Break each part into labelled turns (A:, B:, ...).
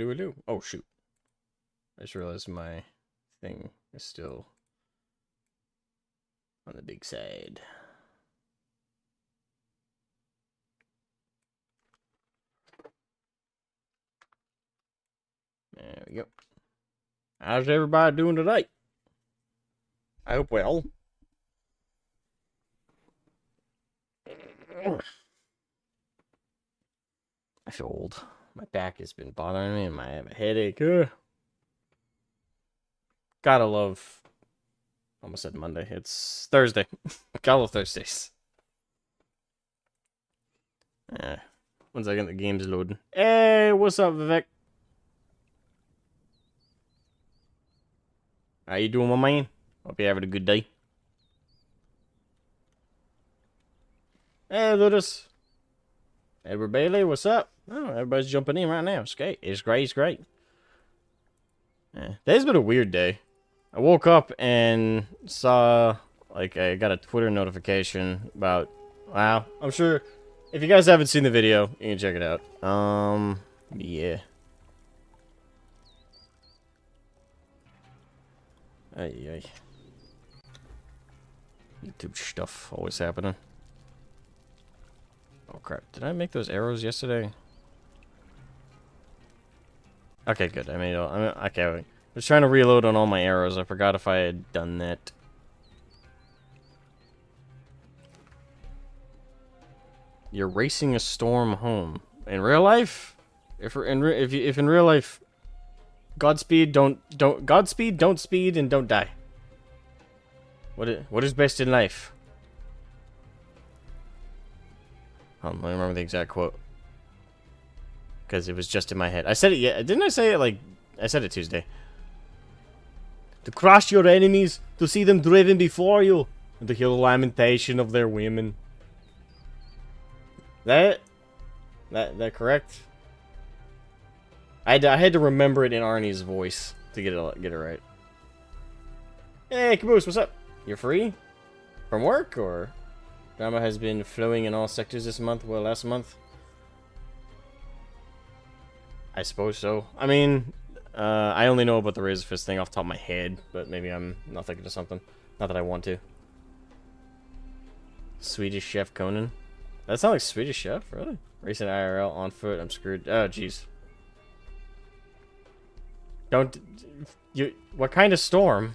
A: hello. Oh, shoot. I just realized my thing is still on the big side. There we go. How's everybody doing today? I hope well. I feel old. My back has been bothering me and I have a headache. Gotta love... Almost said Monday. It's Thursday. Gotta love Thursdays. One second, the game's loading. Hey, what's up, Vivek? How you doing, my man? Hope you're having a good day. Hey, Ludus. Edward Bailey, what's up? Oh, everybody's jumping in right now. It's great. It's great. It's great. Today's been a weird day. I woke up and saw, like, I got a Twitter notification about, wow, I'm sure if you guys haven't seen the video, you can check it out. Yeah. Ay. YouTube stuff always happening. Oh crap, did I make those arrows yesterday? Okay, good. I made okay. I was trying to reload on all my arrows. I forgot if I had done that. You're racing a storm home. In real life? If in real life, Godspeed, don't speed, and don't die. What is best in life? I don't remember the exact quote. Because it was just in my head. I said it, yeah. Didn't I say it, like... I said it Tuesday. To crush your enemies, to see them driven before you, and to hear the lamentation of their women. That correct? I had to remember it in Arnie's voice to get it right. Hey, Caboose, what's up? You're free? From work, or? Drama has been flowing in all sectors this month, well, last month. I suppose so. I mean, I only know about the Razor Fist thing off the top of my head, but maybe I'm not thinking of something. Not that I want to. Swedish Chef Conan. That sounds like Swedish Chef, really? Racing IRL on foot, I'm screwed. Oh, jeez. What kind of storm?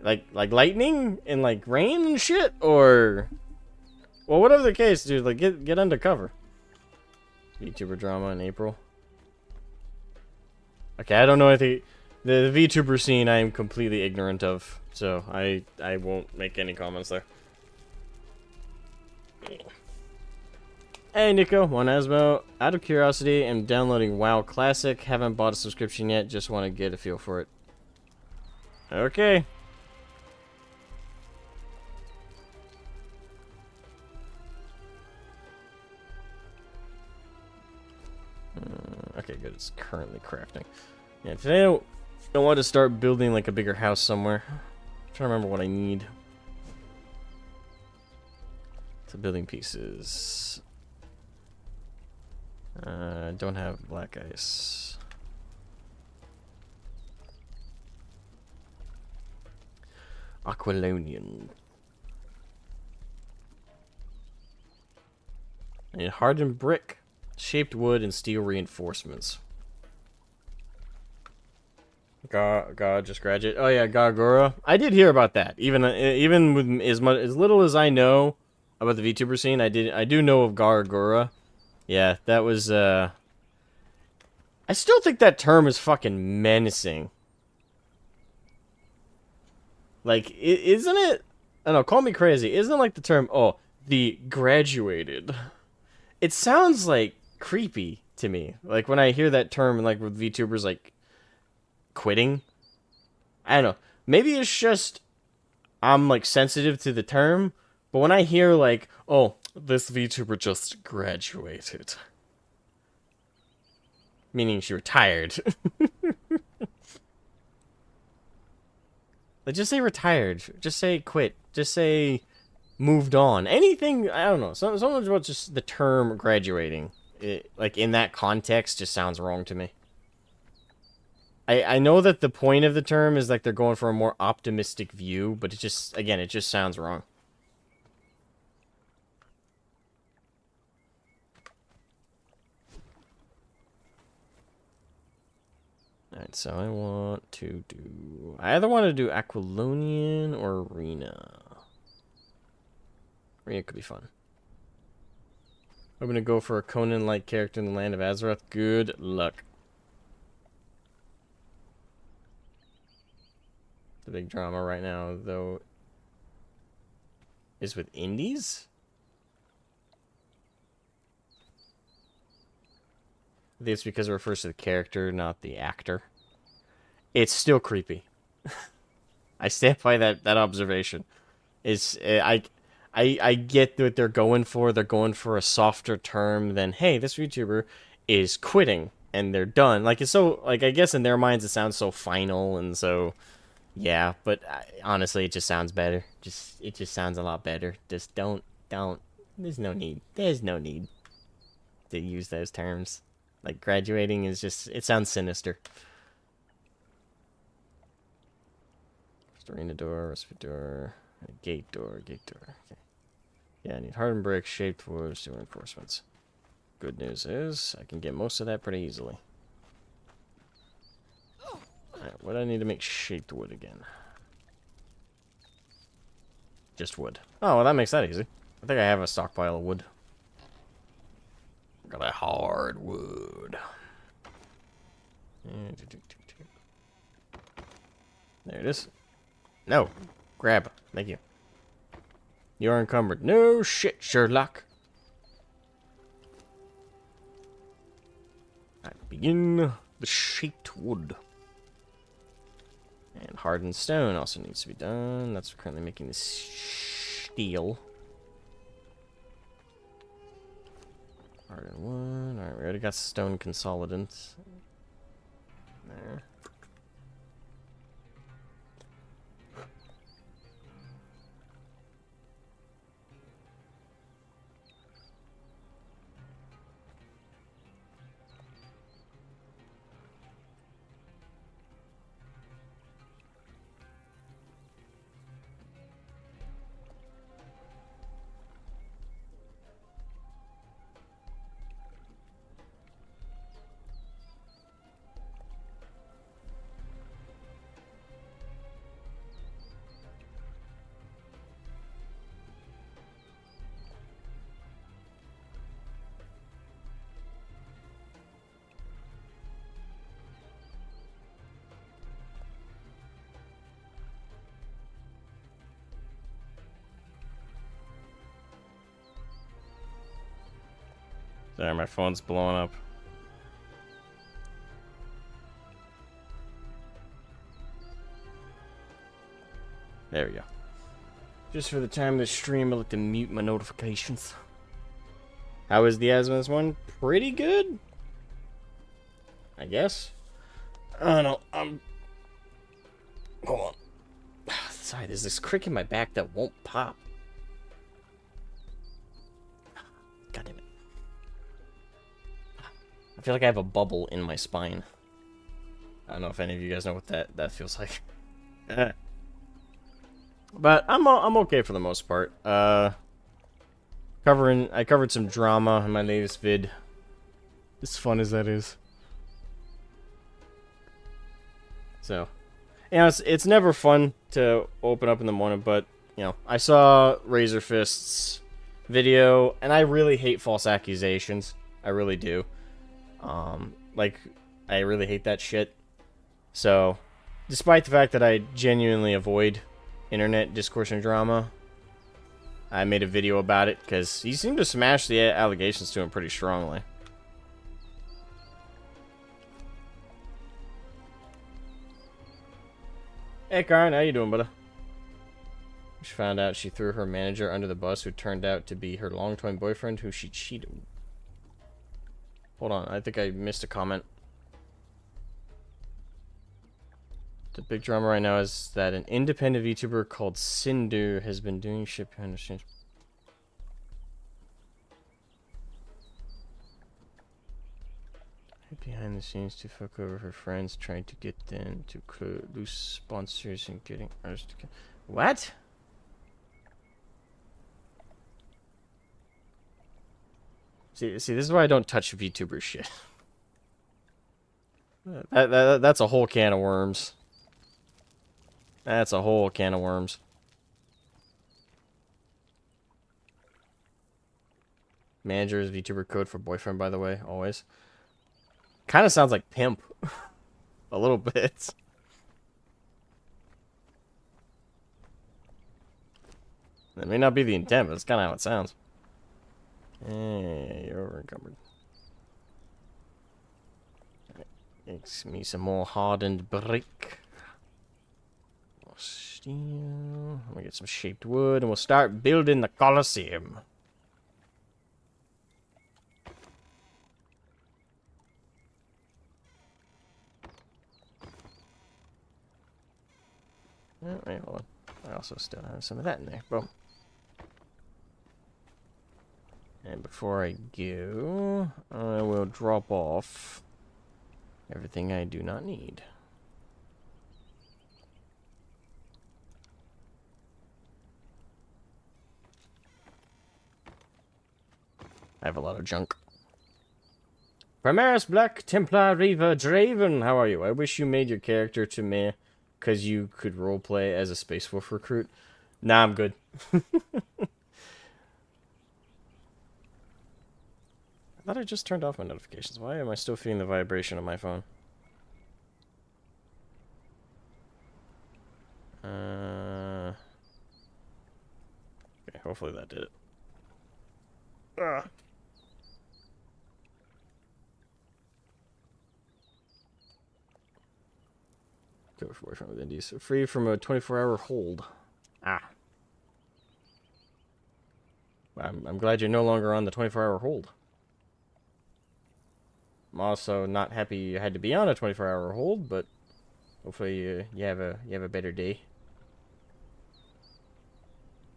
A: like lightning and like rain and shit, or well, whatever the case, dude. Like get undercover. VTuber drama in April. Okay, I don't know anything. The VTuber scene I am completely ignorant of, so I won't make any comments there. Hey Nico, one Asmo. Out of curiosity, I'm downloading WoW Classic. Haven't bought a subscription yet. Just want to get a feel for it. Okay. Okay, good. It's currently crafting. Yeah, today I want to start building like a bigger house somewhere. I'm trying to remember what I need. So building pieces. Don't have black ice. Aquilonian. I need hardened brick, shaped wood, and steel reinforcements. God, just graduate. Oh yeah, Gargura. I did hear about that. Even with as little as I know about the VTuber scene, I do know of Gargura. Yeah, that was I still think that term is fucking menacing. Like, isn't it? I don't know, call me crazy. Isn't it like the term, oh, the graduated? It sounds like creepy to me. Like when I hear that term, like with VTubers like quitting. I don't know. Maybe it's just I'm like sensitive to the term, but when I hear like, oh, this VTuber just graduated, meaning she retired. Like, just say retired. Just say quit. Just say moved on. Anything, I don't know. Something about just the term graduating it, like, in that context, just sounds wrong to me. I know that the point of the term is, like, they're going for a more optimistic view, but it just, again, it just sounds wrong. Alright, so I want to do... I either want to do Aquilonian or Arena. Arena could be fun. I'm going to go for a Conan-like character in the land of Azeroth. Good luck. The big drama right now, though, is with indies? I think it's because it refers to the character, not the actor. It's still creepy. I stand by that observation. It's I get what they're going for. They're going for a softer term than, hey, this YouTuber is quitting and they're done. Like, it's so, like, I guess in their minds it sounds so final and so, yeah. But honestly, it just sounds better. It just sounds a lot better. Just don't. There's no need. There's no need to use those terms. Like, graduating is just, it sounds sinister. Arena door, recipe door, gate door. Okay. Yeah, I need hardened brick, shaped wood, steel reinforcements. Good news is, I can get most of that pretty easily. Alright, what do I need to make shaped wood again? Just wood. Oh, well, that makes that easy. I think I have a stockpile of wood. Got a hardwood. There it is. No. Grab. Thank you. You're encumbered. No shit, Sherlock. I begin the shaped wood. And hardened stone also needs to be done. That's currently making this steel. Hardened wood. Alright, we already got stone consolidants. There. Sorry, my phone's blowing up. There we go. Just for the time of the stream, I like to mute my notifications. How is the Asmogan one? Pretty good? I guess. I don't know. Hold on. Sorry, there's this crick in my back that won't pop. God damn it. I feel like I have a bubble in my spine. I don't know if any of you guys know what that feels like. But I'm okay for the most part. I covered some drama in my latest vid. As fun as that is. So, you know, it's never fun to open up in the morning, but you know, I saw Razor Fist's video, and I really hate false accusations. I really do. Like, I really hate that shit. So, despite the fact that I genuinely avoid internet discourse and drama, I made a video about it, because he seemed to smash the allegations to him pretty strongly. Hey, Karen, how you doing, brother? She found out she threw her manager under the bus, who turned out to be her long-time boyfriend, who she cheated. Hold on, I think I missed a comment. The big drama right now is that an independent VTuber called Cinder has been doing shit behind the scenes. behind the scenes to fuck over her friends, trying to get them to lose sponsors and getting ours to get... What? See, this is why I don't touch VTuber shit. That's a whole can of worms. That's a whole can of worms. Manager is VTuber code for boyfriend, by the way, always. Kind of sounds like pimp. A little bit. That may not be the intent, but it's kind of how it sounds. Hey, you're over encumbered. Makes me some more hardened brick. More steel. I'm gonna get some shaped wood, and we'll start building the Colosseum. Oh, wait, hold on. I also still have some of that in there. Boom. And before I go, I will drop off everything I do not need. I have a lot of junk. Primaris Black Templar Reaver Draven, how are you? I wish you made your character to me, because you could roleplay as a Space Wolf recruit. Nah, I'm good. I thought I just turned off my notifications. Why am I still feeling the vibration on my phone? Okay, hopefully that did it. Ugh. Go for boyfriend with Indies. Free from a 24-hour hold. Ah. I'm glad you're no longer on the 24-hour hold. I'm also not happy you had to be on a 24-hour hold, but hopefully you have a better day.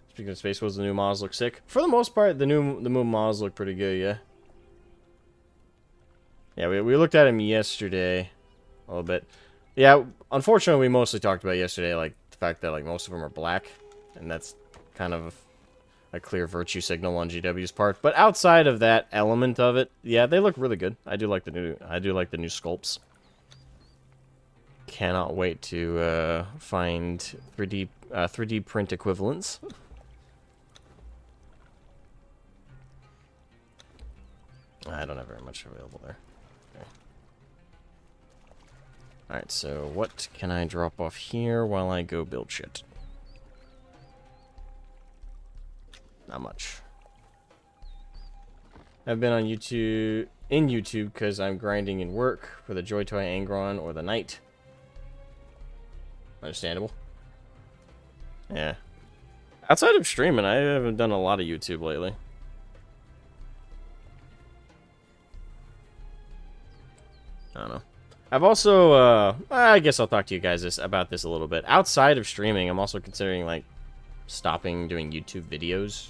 A: Speaking of Space Wolves, the new models look sick. For the most part, the new models look pretty good, yeah. Yeah, we looked at them yesterday a little bit. Yeah, unfortunately, we mostly talked about yesterday, like, the fact that, like, most of them are black. And that's kind of a clear virtue signal on GW's part. But outside of that element of it, yeah, they look really good. I do like the new sculpts. Cannot wait to find 3D print equivalents. I don't have very much available there. Okay. Alright, so what can I drop off here while I go build shit? Not much. I've been on YouTube, because I'm grinding in work for the Joy Toy Angron or the Knight. Understandable. Yeah. Outside of streaming, I haven't done a lot of YouTube lately. I don't know. I've also, I guess I'll talk to you guys about this a little bit. Outside of streaming, I'm also considering, like, stopping doing YouTube videos.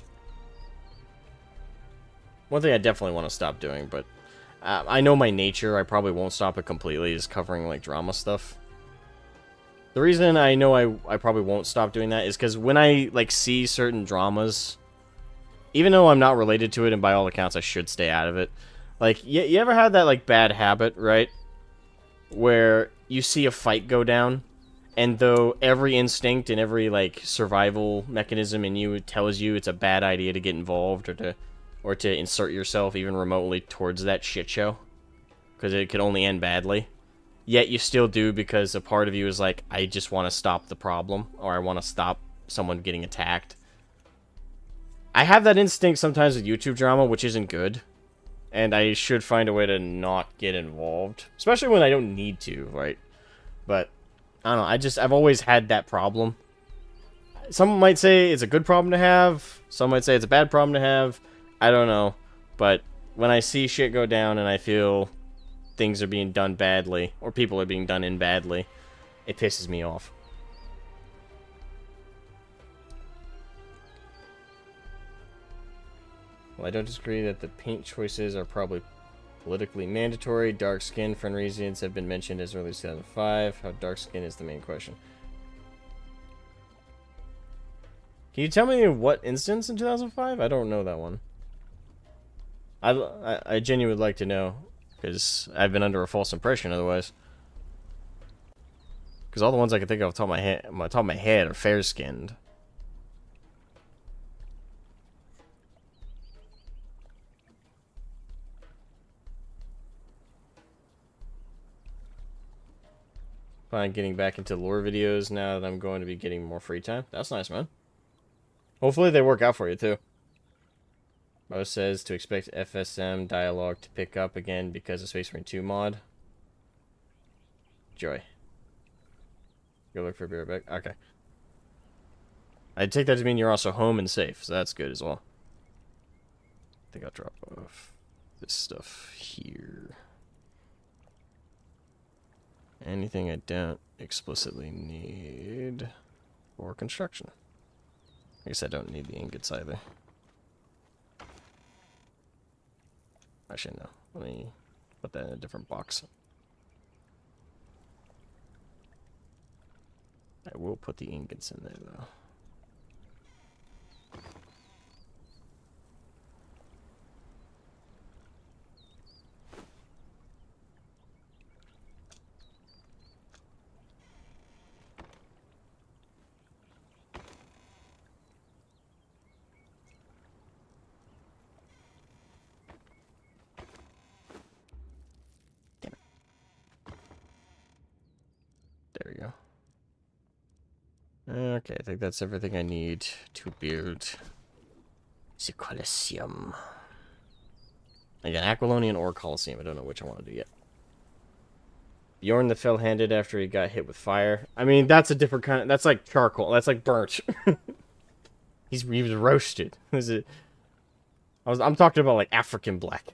A: One thing I definitely want to stop doing, but I know my nature, I probably won't stop it completely, is covering, like, drama stuff. The reason I know I probably won't stop doing that is because when I, like, see certain dramas, even though I'm not related to it, and by all accounts I should stay out of it, like, you ever had that, like, bad habit, right? Where you see a fight go down, and though every instinct and every, like, survival mechanism in you tells you it's a bad idea to get involved or to insert yourself even remotely towards that shit show, because it could only end badly, yet you still do because a part of you is like, I just want to stop the problem, or I want to stop someone getting attacked. I have that instinct sometimes with YouTube drama, which isn't good. And I should find a way to not get involved. Especially when I don't need to, right? But, I don't know, I've always had that problem. Some might say it's a good problem to have. Some might say it's a bad problem to have. I don't know. But, when I see shit go down and I feel things are being done badly, or people are being done in badly, it pisses me off. Well, I don't disagree that the paint choices are probably politically mandatory. Dark skin for reasons have been mentioned as early as 2005. How dark skin is the main question. Can you tell me what instance in 2005? I don't know that one. I genuinely would like to know, because I've been under a false impression otherwise. Because all the ones I can think of off the top of my head are fair-skinned. Plan getting back into lore videos now that I'm going to be getting more free time. That's nice, man. Hopefully they work out for you, too. Mo says to expect FSM dialogue to pick up again because of Space Marine 2 mod. Joy. Go look for a beer back. Okay. I take that to mean you're also home and safe, so that's good as well. I think I'll drop off this stuff here. Anything I don't explicitly need for construction. I guess I don't need the ingots either. Actually, no. Let me put that in a different box. I will put the ingots in there, though. There we go. Okay, I think that's everything I need to build the Colosseum. Again, Aquilonian or Colosseum. I don't know which I want to do yet. Bjorn the fell-handed after he got hit with fire. I mean, that's a different kind of... That's like charcoal. That's like burnt. He was roasted. I'm talking about like African black.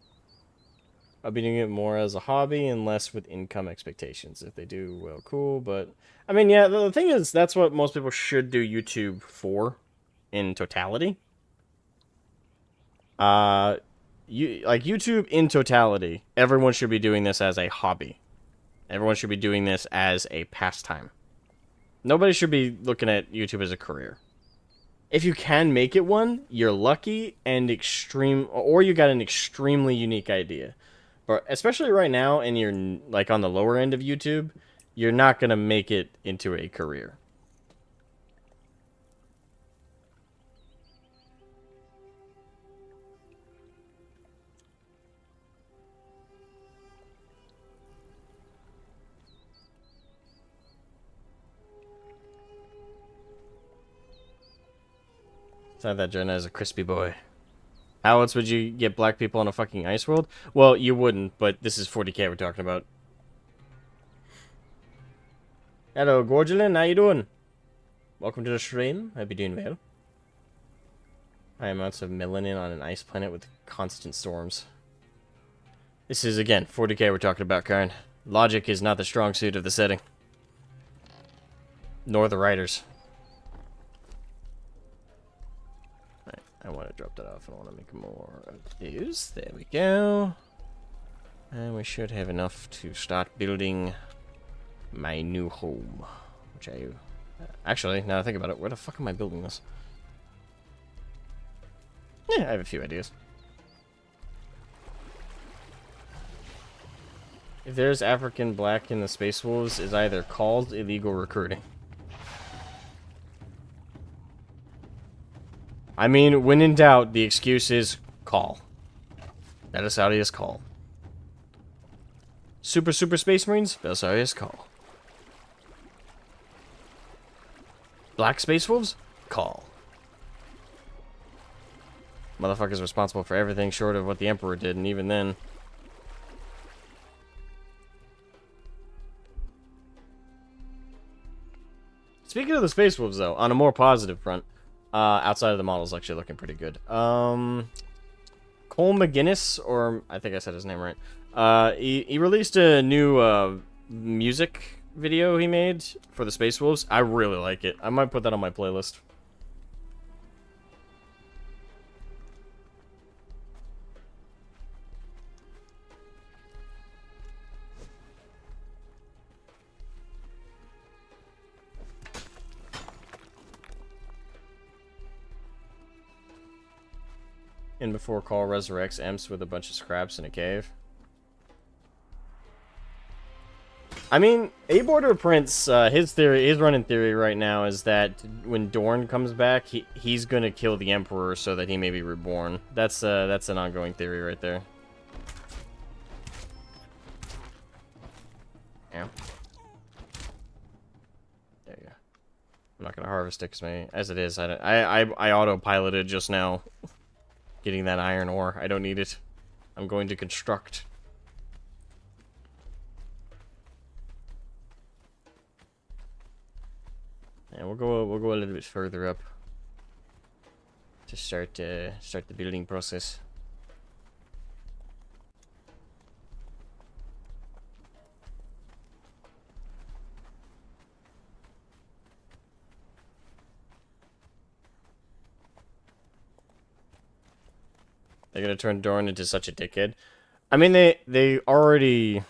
A: I'll be doing it more as a hobby and less with income expectations. If they do, well, cool. But, I mean, yeah, the thing is, that's what most people should do YouTube for in totality. Like, YouTube in totality, everyone should be doing this as a hobby. Everyone should be doing this as a pastime. Nobody should be looking at YouTube as a career. If you can make it one, you're lucky and or you got an extremely unique idea. But especially right now, and you're like on the lower end of YouTube, you're not gonna make it into a career. It's not that Jonah is a crispy boy. How else would you get black people in a fucking ice world? Well, you wouldn't, but this is 40k we're talking about. Hello, Gorgelin, how you doing? Welcome to the stream. Hope you're doing well. High amounts of melanin on an ice planet with constant storms. This is, again, 40k we're talking about, Karn. Logic is not the strong suit of the setting. Nor the writers. I want to drop that off. I want to make more of these. There we go. And we should have enough to start building my new home. Which I... Actually, now I think about it, where the fuck am I building this? Yeah, I have a few ideas. If there's African black in the Space Wolves, is either called illegal recruiting. I mean, when in doubt, the excuse is call. Belisarius call. Super Space Marines? Belisarius call. Black Space Wolves? Call. Motherfucker's responsible for everything short of what the Emperor did, and even then... Speaking of the Space Wolves, though, on a more positive front... outside of the models, actually looking pretty good. Cole McGinnis, or I think I said his name right. He released a new music video he made for the Space Wolves. I really like it. I might put that on my playlist. in before Call resurrects Emps with a bunch of scraps in a cave. I mean, Aborder Prince, his running theory right now is that when Dorn comes back, he's gonna kill the Emperor so that he may be reborn. That's an ongoing theory right there. Yeah. There you go. I'm not gonna harvest it as it is. I autopiloted just now, getting that iron ore. I don't need it. I'm going to construct. And we'll go a little bit further up to start the building process. They're gonna turn Dorn into such a dickhead. I mean, they already.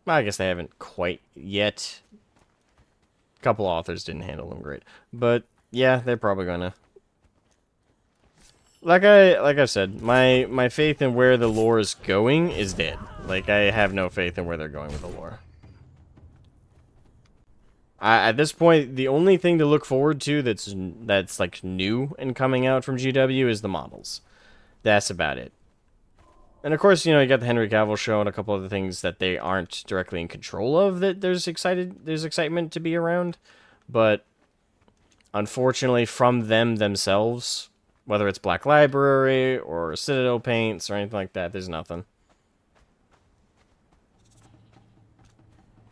A: Well, I guess they haven't quite yet. A couple authors didn't handle them great, but yeah, they're probably gonna. Like I said, my faith in where the lore is going is dead. Like, I have no faith in where they're going with the lore. At this point, the only thing to look forward to that's like new and coming out from GW is the models. That's about it. And of course, you know, you got the Henry Cavill show and a couple other things that they aren't directly in control of that there's excitement to be around. But unfortunately, from them themselves, whether it's Black Library or Citadel Paints or anything like that, there's nothing.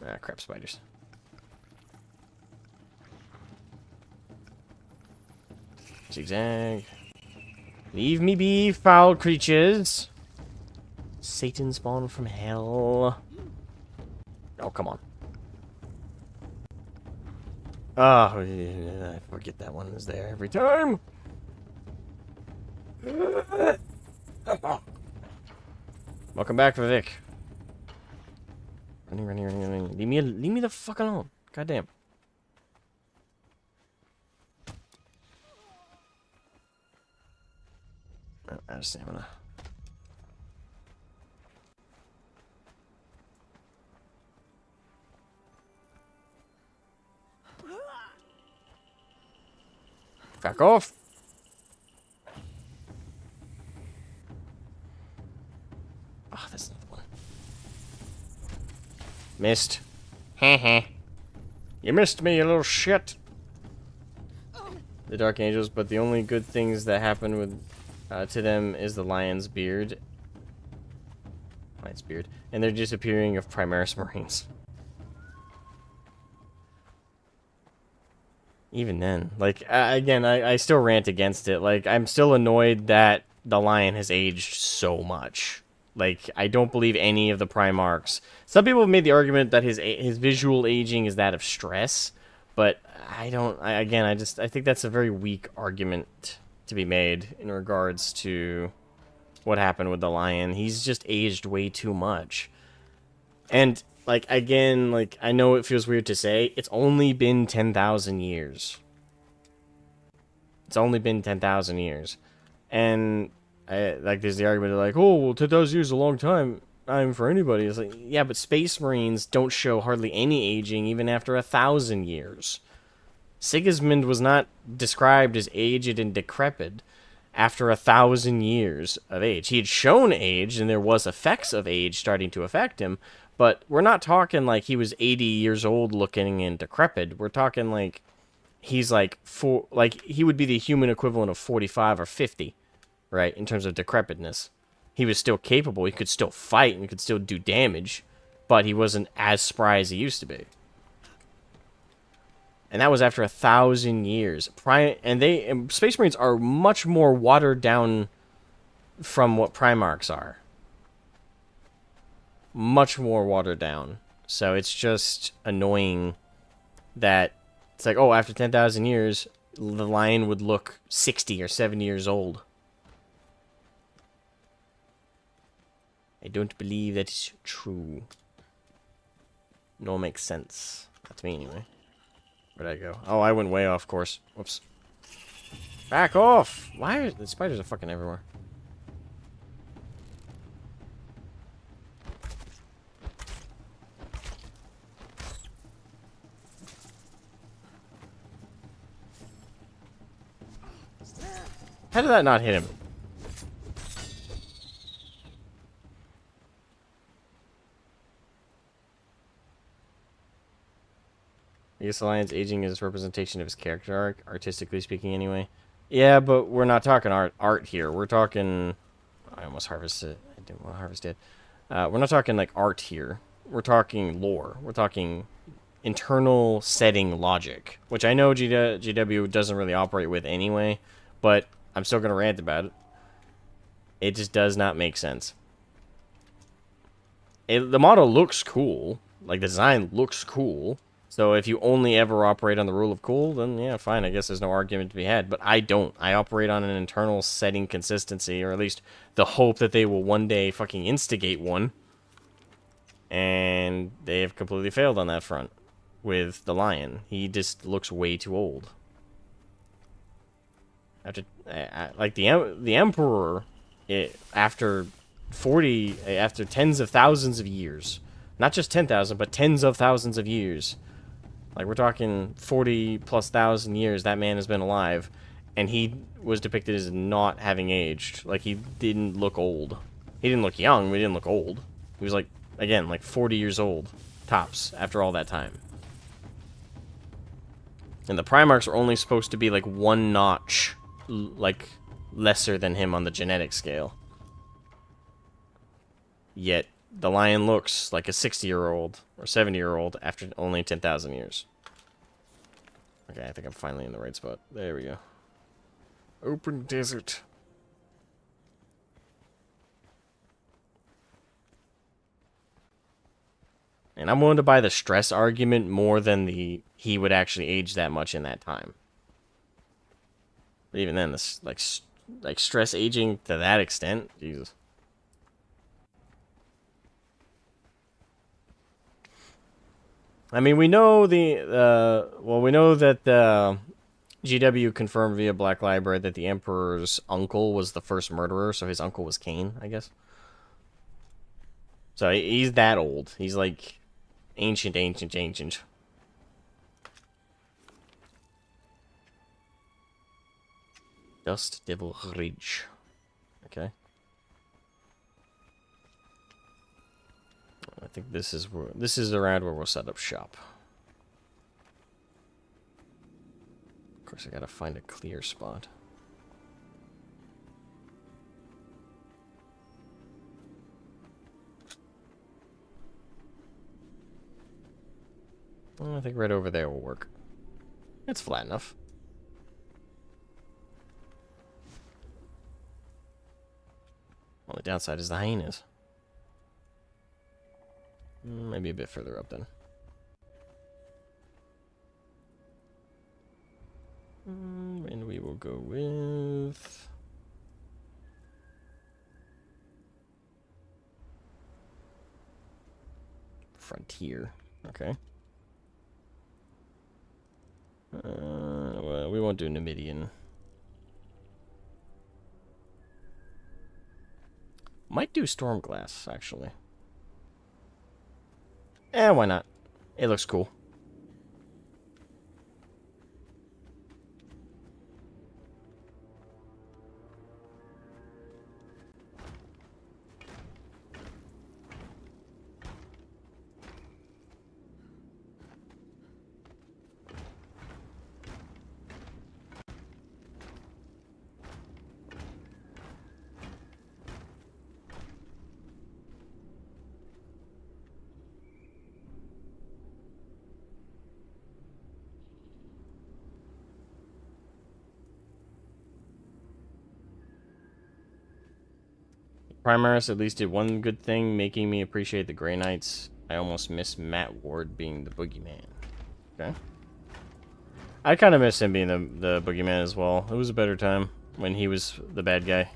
A: Ah, crap, spiders. Zigzag. Leave me be, foul creatures. Satan spawned from hell. Oh, come on. Oh, yeah, I forget that one is there every time. Welcome back, Vivek. Running. Leave me the fuck alone. Goddamn. Oh, out of stamina. Back off. Oh, that's another one. Missed. Heh. You missed me, you little shit. The Dark Angels, but the only good things that happen with to them is the Lion's beard. And their disappearing of Primaris Marines. Even then, like, again, I still rant against it. Like, I'm still annoyed that the Lion has aged so much. Like, I don't believe any of the Primarchs. Some people have made the argument that his visual aging is that of stress, but I don't. I think that's a very weak argument to be made in regards to what happened with the Lion. He's just aged way too much. And, like, again, like, I know it feels weird to say, it's only been 10,000 years. It's only been 10,000 years. And, like, there's the argument of, like, oh, well, 10,000 years is a long time for anybody. It's like, yeah, but Space Marines don't show hardly any aging even after 1,000 years. Sigismund was not described as aged and decrepit after 1,000 years of age. He had shown age, and there was effects of age starting to affect him, but we're not talking like he was 80 years old looking and decrepit. We're talking like he's like he would be the human equivalent of 45 or 50, right, in terms of decrepitness. He was still capable. He could still fight and could still do damage, but he wasn't as spry as he used to be. And that was after 1,000 years. And Space Marines are much more watered down from what Primarchs are. Much more watered down. So it's just annoying that it's like, oh, after 10,000 years, the Lion would look 60 or 70 years old. I don't believe that is true. No, it makes sense. That's me anyway. Where'd I go? Oh, I went way off course. Whoops. Back off! Why are the spiders are fucking everywhere? How did that not hit him? I guess the lion's aging is representation of his character arc, artistically speaking, anyway. Yeah, but we're not talking art here. We're talking... I almost harvested... I didn't want to harvest it. We're not talking, like, art here. We're talking lore. We're talking internal setting logic, which I know GW doesn't really operate with anyway, but I'm still going to rant about it. It just does not make sense. The model looks cool. Like, the design looks cool. So if you only ever operate on the rule of cool, then yeah, fine. I guess there's no argument to be had. But I don't. I operate on an internal setting consistency, or at least the hope that they will one day fucking instigate one. And they have completely failed on that front with the lion. He just looks way too old. After, like the emperor, after tens of thousands of years, not just 10,000, but tens of thousands of years. Like, we're talking 40+ thousand years that man has been alive, and he was depicted as not having aged. Like, he didn't look old. He didn't look young, but he didn't look old. He was, like, again, like 40 years old, tops, after all that time. And the Primarchs are only supposed to be, like, one notch, like, lesser than him on the genetic scale. Yet, the lion looks like a 60-year-old or 70-year-old after only 10,000 years. Okay, I think I'm finally in the right spot. There we go. Open desert. And I'm willing to buy the stress argument more than the he would actually age that much in that time. But even then, this like stress aging to that extent, Jesus. I mean, we know we know that GW confirmed via Black Library that the Emperor's uncle was the first murderer, so his uncle was Cain, I guess. So he's that old. He's like ancient. Dust Devil Ridge. Okay. I think this is around where we'll set up shop. Of course, I gotta find a clear spot. Well, I think right over there will work. It's flat enough. Well, the downside is the hyenas. Maybe a bit further up then. And we will go with... Frontier. Okay. Well, we won't do Numidian. Might do Stormglass, actually. Why not? It looks cool. Primaris at least did one good thing, making me appreciate the Grey Knights. I almost miss Matt Ward being the boogeyman. Okay. I kind of miss him being the boogeyman as well. It was a better time when he was the bad guy.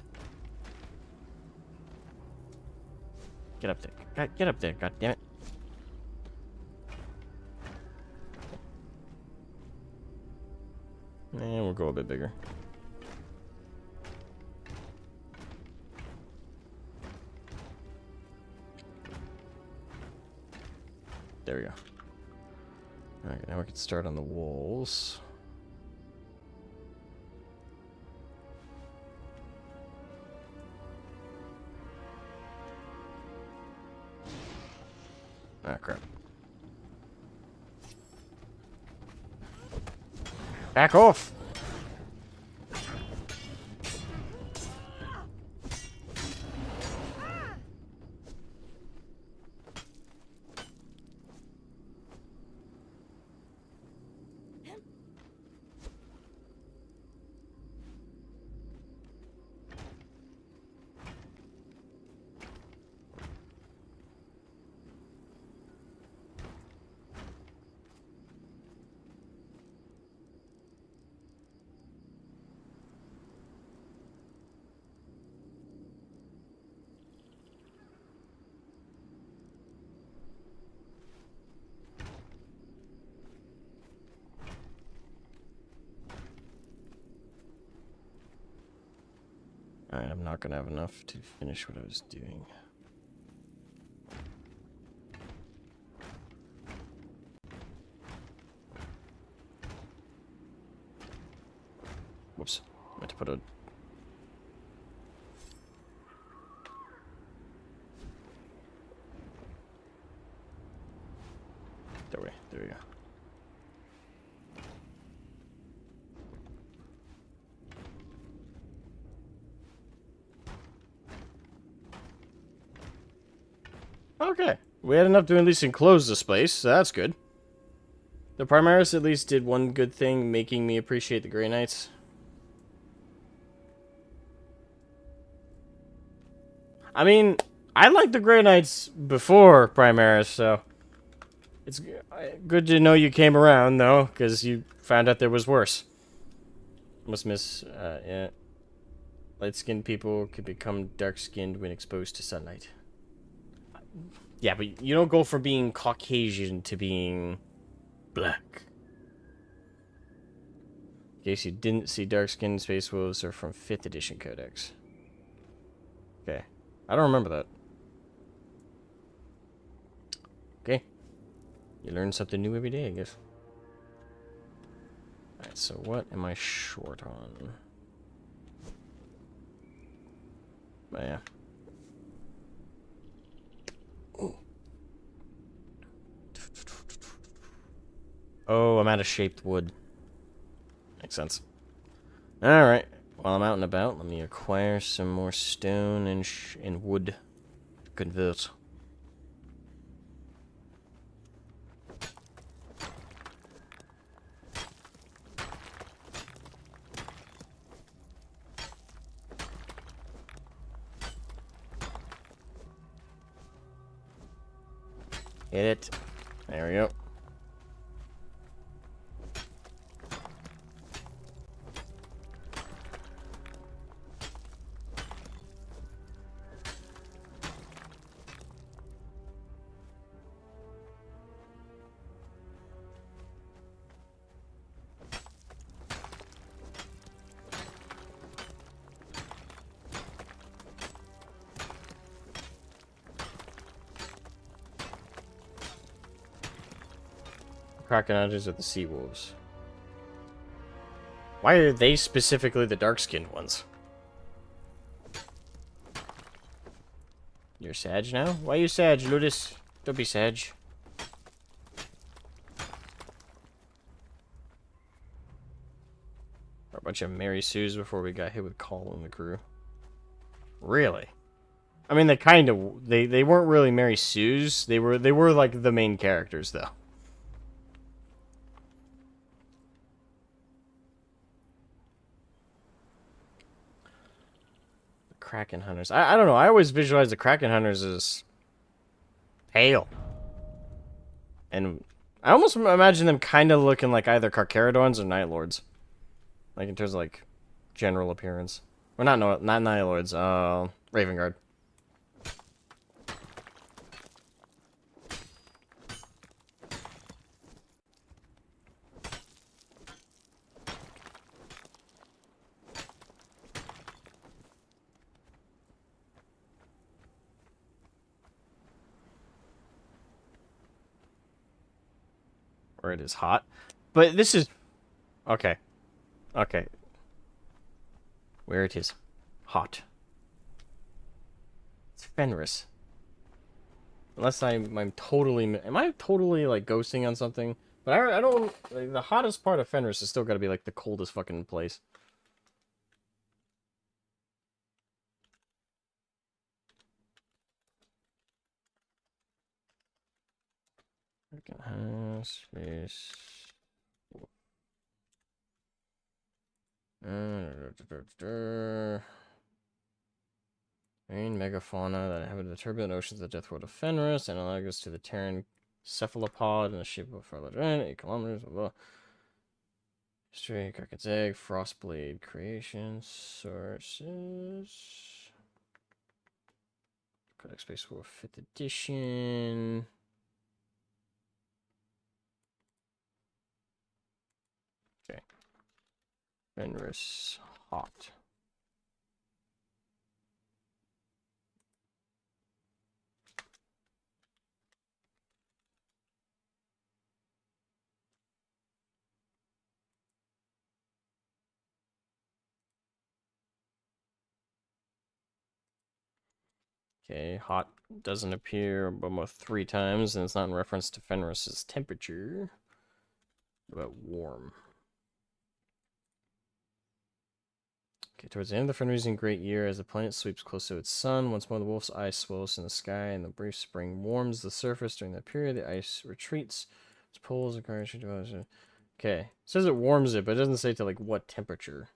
A: Get up there. Get up there, goddammit. And we'll go a bit bigger. There we go. Alright, now we can start on the walls. Ah, crap. Back off! Alright, I'm not gonna have enough to finish what I was doing. Whoops. I meant to put a... There we go. Okay. We had enough to at least enclose this place, so that's good. The Primaris at least did one good thing, making me appreciate the Grey Knights. I mean, I liked the Grey Knights before Primaris, so... It's good to know you came around, though, because you found out there was worse. Must miss, yeah. Light-skinned people can become dark-skinned when exposed to sunlight. Yeah, but you don't go from being Caucasian to being black. In case you didn't see, dark-skinned space wolves are from 5th edition codex. Okay. I don't remember that. Okay. You learn something new every day, I guess. Alright, so what am I short on? Oh, yeah. Ooh. Oh, I'm out of shaped wood. Makes sense. Alright. While I'm out and about, let me acquire some more stone and wood to convert. Hit it. There we go. Crocodiles are the sea wolves. Why are they specifically the dark-skinned ones? You're Sag now? Why are you Sag, Ludus? Don't be Sag. A bunch of Mary Sues before we got hit with Call and the crew. Really? I mean, they kind of... They weren't really Mary Sues. They were like the main characters, though. Kraken hunters. I don't know. I always visualize the Kraken hunters as pale. And I almost imagine them kind of looking like either Carcharodons or Night Lords. Like in terms of like general appearance. Or not Night Lords, Raven Guard. Or it is hot. But this is... Okay. Okay. Where it is. Hot. It's Fenris. Unless I'm totally... Am I totally, like, ghosting on something? But I don't... Like, the hottest part of Fenris has still got to be, like, the coldest fucking place. Space... Marine megafauna that inhabit the turbulent oceans of the death world of Fenris, analogous to the Terran cephalopod in the shape of a 8 kilometers. Blah, blah. History, Kraken's Egg, Frostblade creation, sources. Codex Space War 5th edition. Okay. Fenris hot. Okay, hot doesn't appear almost 3 times, and it's not in reference to Fenris's temperature. What about warm? Okay, towards the end of the Fenrisian Great Year, as the planet sweeps close to its sun, once more the wolf's eye swells in the sky, and the brief spring warms the surface. During that period, the ice retreats. Its poles and currents develops. Okay, it says it warms it, but it doesn't say to, like, what temperature.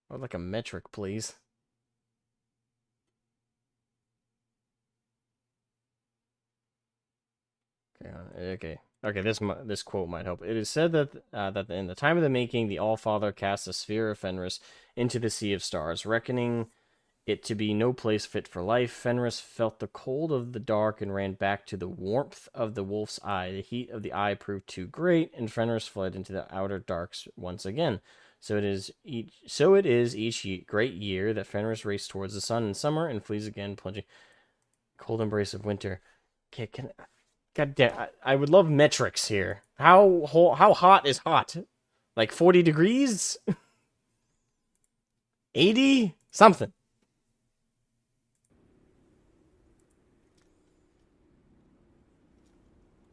A: I would like a metric, please. Okay. This quote might help. It is said that in the time of the making, the All-Father cast a sphere of Fenris into the sea of stars, reckoning it to be no place fit for life. Fenris felt the cold of the dark and ran back to the warmth of the wolf's eye. The heat of the eye proved too great, and Fenris fled into the outer darks once again. So it is each great year that Fenris races towards the sun in summer and flees again, plunging cold embrace of winter. Okay, God damn, I would love metrics here. How hot is hot? Like 40 degrees? 80? Something.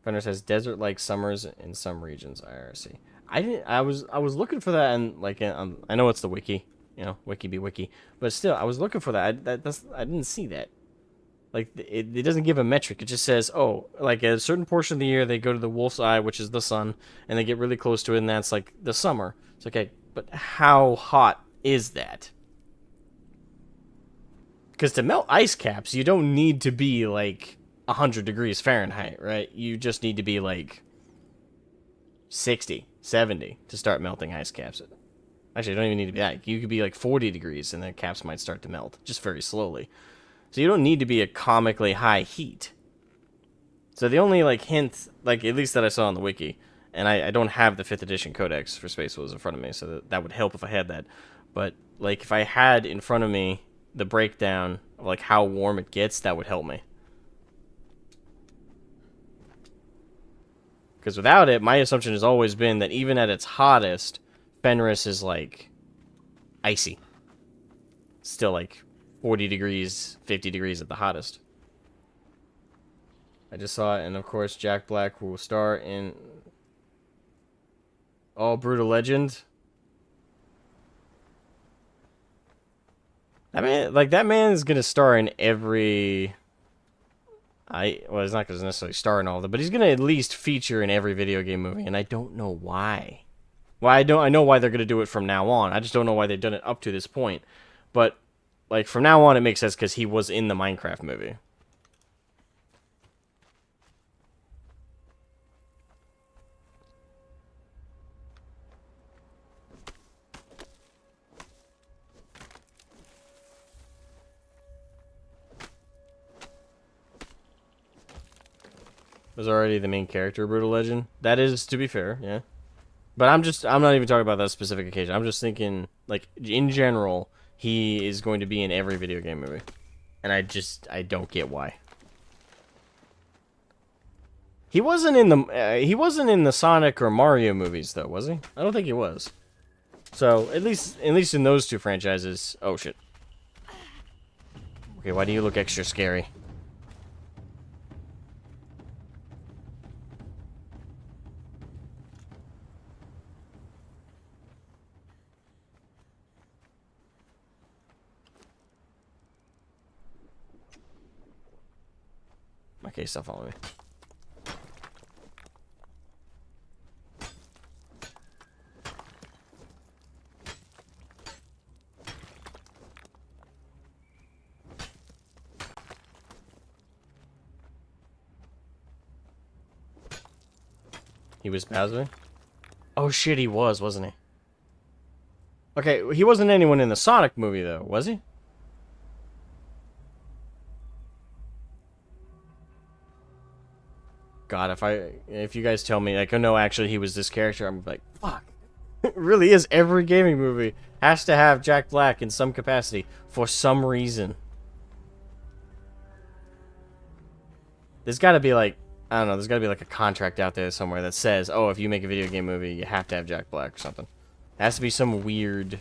A: Fenris has desert-like summers in some regions. IRC. I was looking for that, and like I know it's the wiki, wiki be wiki, but still I was looking for that. I didn't see that. Like it doesn't give a metric. It just says, oh, like a certain portion of the year they go to the wolf's eye, which is the sun, and they get really close to it, and that's like the summer. It's okay, but how hot is that? Because to melt ice caps, you don't need to be like 100 degrees Fahrenheit, right? You just need to be like 60, 70 to start melting ice caps. Actually, you don't even need to be that. You could be like 40 degrees and the caps might start to melt, just very slowly. So you don't need to be a comically high heat. So the only like hint, like at least that I saw on the wiki, and I don't have the 5th edition codex for Space Wolves in front of me, so that would help if I had that. But like if I had in front of me the breakdown of like how warm it gets, that would help me. Because without it, my assumption has always been that even at its hottest, Fenris is like icy. Still like 40 degrees, 50 degrees at the hottest. I just saw it, and of course Jack Black will star in All Brutal Legend. I mean, like that man is gonna star in every. Well, he's not gonna necessarily star in all of them, but he's gonna at least feature in every video game movie, and I don't know why. Well, I know why they're gonna do it from now on. I just don't know why they've done it up to this point. But like from now on, it makes sense because he was in the Minecraft movie. Was already the main character, Brutal Legend. That is, to be fair, yeah. But I'm not even talking about that specific occasion. I'm just thinking, like, in general, he is going to be in every video game movie. And I don't get why. He wasn't in the Sonic or Mario movies, though, was he? I don't think he was. So, at least in those two franchises, oh shit. Okay, why do you look extra scary? Okay, stop following me. He was Bowser? Oh shit, he was, wasn't he? Okay, he wasn't anyone in the Sonic movie, though, was he? God, if you guys tell me, like, oh no, actually he was this character, I'm like, fuck. It really is. Every gaming movie has to have Jack Black in some capacity, for some reason. There's gotta be, like, I don't know, there's gotta be, like, a contract out there somewhere that says, oh, if you make a video game movie, you have to have Jack Black or something. It has to be some weird,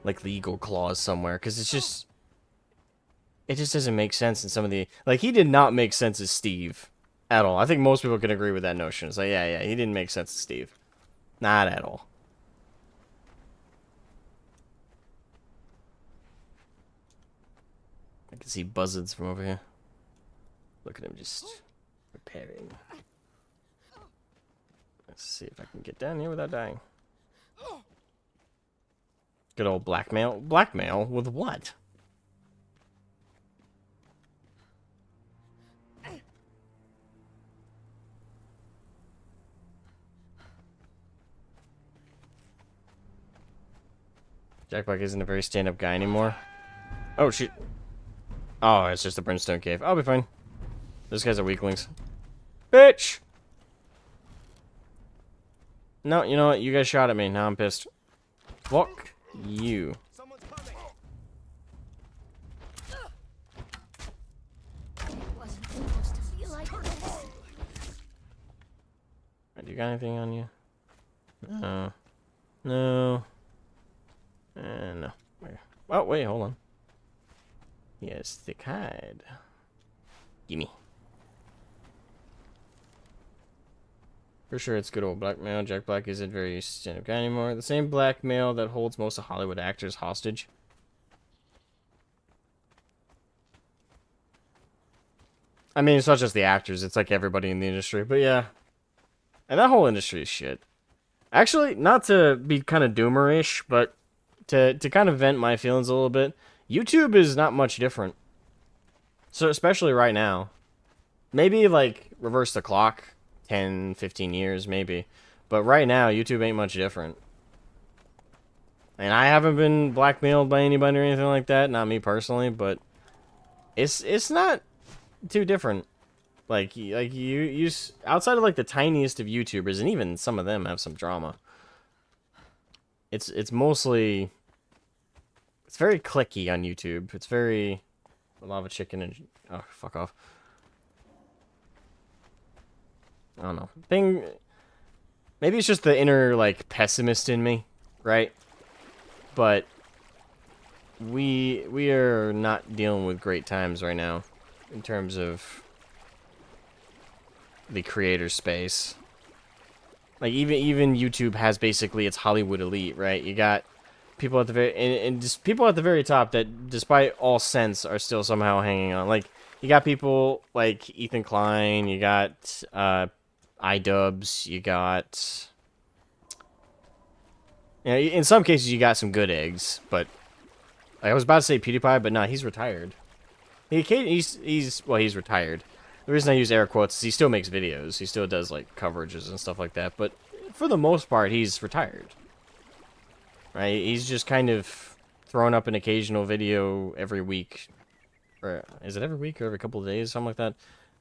A: like, legal clause somewhere, because it's just... It just doesn't make sense in some of the... Like, he did not make sense as Steve. At all. I think most people can agree with that notion. It's like, yeah, he didn't make sense as Steve. Not at all. I can see buzzards from over here. Look at him just repairing. Let's see if I can get down here without dying. Good old blackmail. Blackmail? With what? Jack Black isn't a very stand-up guy anymore. Oh, shit. Oh, it's just a brimstone cave. I'll be fine. Those guys are weaklings. Bitch! No, you know what? You guys shot at me. Now I'm pissed. Fuck you. Do you got anything on you? No. No. No. Where? Oh, wait, hold on. Yes, thick hide. Gimme. For sure, it's good old blackmail. Jack Black isn't very stand-up guy anymore. The same blackmail that holds most of Hollywood actors hostage. I mean, it's not just the actors. It's like everybody in the industry. But yeah. And that whole industry is shit. Actually, not to be kind of doomer-ish, but to kind of vent my feelings a little bit, YouTube is not much different. So, especially right now. Maybe, like, reverse the clock 10, 15 years, maybe. But right now, YouTube ain't much different. And I haven't been blackmailed by anybody or anything like that. Not me personally, but it's not too different. Like you outside of like the tiniest of YouTubers, and even some of them have some drama. It's mostly, it's very clicky on YouTube. It's very lava chicken and oh, fuck off. I don't know. Maybe it's just the inner like pessimist in me, right? But we are not dealing with great times right now in terms of the creator space. Like even YouTube has basically its Hollywood elite, right? You got people at the very and just people at the very top that, despite all sense, are still somehow hanging on. Like you got people like Ethan Klein, you got iDubbbz, you got, you know, in some cases you got some good eggs, but I was about to say PewDiePie, but no, he's retired. He's retired. The reason I use air quotes is he still makes videos. He still does, like, coverages and stuff like that. But for the most part, he's retired. Right? He's just kind of throwing up an occasional video every week. Or is it every week or every couple of days? Something like that.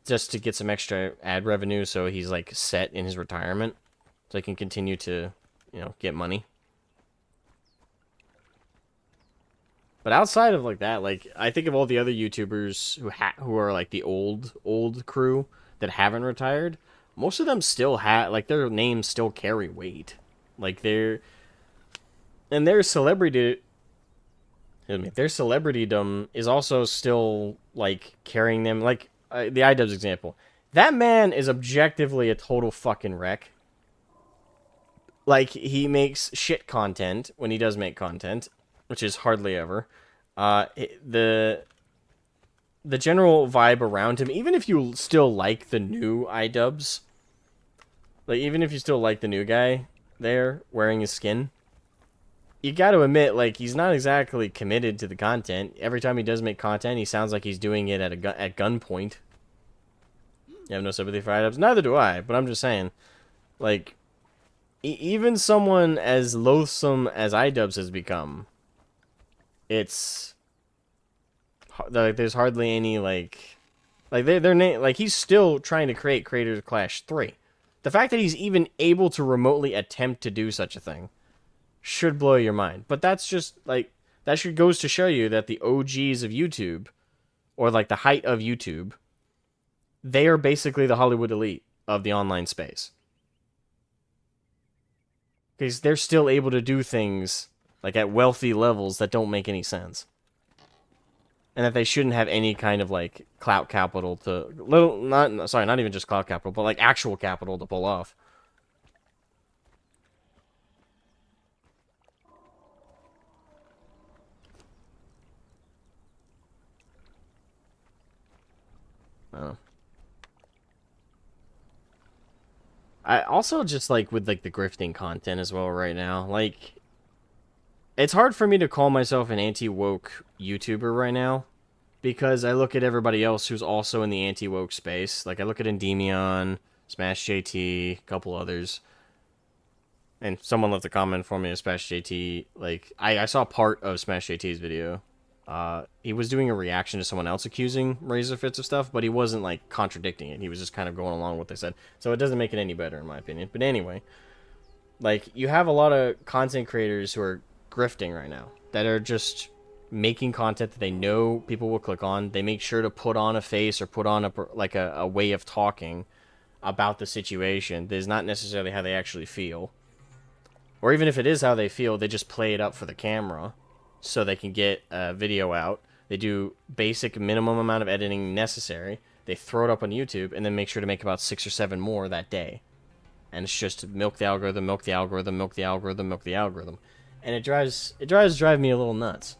A: Just to get some extra ad revenue so he's, like, set in his retirement. So he can continue to, you know, get money. But outside of like that, like I think of all the other YouTubers who are like the old crew that haven't retired, most of them still have like their names still carry weight. Like their celebrity their celebritydom is also still like carrying them. Like the iDubbbz example, that man is objectively a total fucking wreck. Like, he makes shit content when he does make content, which is hardly ever. The general vibe around him, even if you still like the new iDubbbz, like, even if you still like the new guy there wearing his skin, you got to admit, like, he's not exactly committed to the content. Every time he does make content, he sounds like he's doing it at gunpoint. You have no sympathy for iDubbbz? Neither do I, but I'm just saying, like, even someone as loathsome as iDubbbz has become, it's like there's hardly any like he's still trying to create Creators Clash 3. The fact that he's even able to remotely attempt to do such a thing should blow your mind. But that's just like that should goes to show you that the OGs of YouTube, or like the height of YouTube, they are basically the Hollywood elite of the online space. Because they're still able to do things like at wealthy levels that don't make any sense. And that they shouldn't have any kind of like clout capital to not even just clout capital, but like actual capital to pull off. I don't know. I also just like with like the grifting content as well right now. Like, it's hard for me to call myself an anti-woke YouTuber right now because I look at everybody else who's also in the anti-woke space. Like, I look at Endymion, Smash JT, a couple others. And someone left a comment for me of Smash JT. Like, I saw part of Smash JT's video. He was doing a reaction to someone else accusing Razorfist of stuff, but he wasn't, like, contradicting it. He was just kind of going along with what they said. So it doesn't make it any better, in my opinion. But anyway, like, you have a lot of content creators who are grifting right now that are just making content that they know people will click on. They make sure to put on a face or put on a way of talking about the situation that is not necessarily how they actually feel. Or even if it is how they feel, they just play it up for the camera so they can get a video out. They do basic minimum amount of editing necessary. They throw it up on YouTube and then make sure to make about 6 or 7 more that day. And it's just milk the algorithm, milk the algorithm, milk the algorithm, milk the algorithm. And it drives me a little nuts.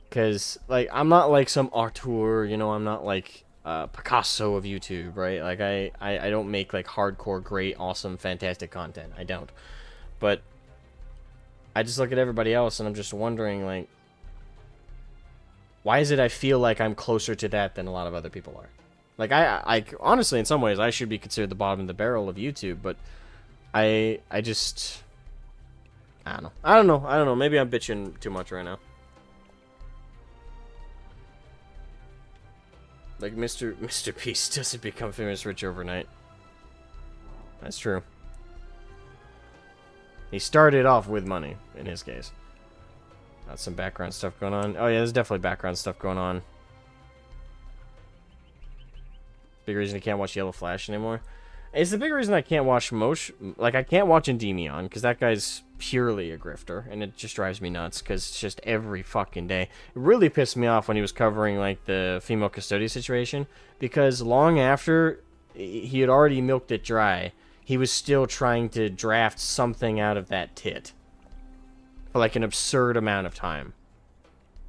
A: Because, like, I'm not like some auteur, you know, I'm not like Picasso of YouTube, right? Like, I don't make, like, hardcore, great, awesome, fantastic content. I don't. But I just look at everybody else and I'm just wondering, like, why is it I feel like I'm closer to that than a lot of other people are? Like, I honestly, in some ways, I should be considered the bottom of the barrel of YouTube, but I just, I don't know. Maybe I'm bitching too much right now. Like, Mr. Beast doesn't become famous rich overnight. That's true. He started off with money, in his case. Got some background stuff going on. Oh yeah, there's definitely background stuff going on. Big reason I can't watch Yellow Flash anymore. It's the big reason I can't watch I can't watch Endymion, because that guy's purely a grifter, and it just drives me nuts, because it's just every fucking day. It really pissed me off when he was covering, like, the female custodian situation, because long after he had already milked it dry, he was still trying to draft something out of that tit for like an absurd amount of time.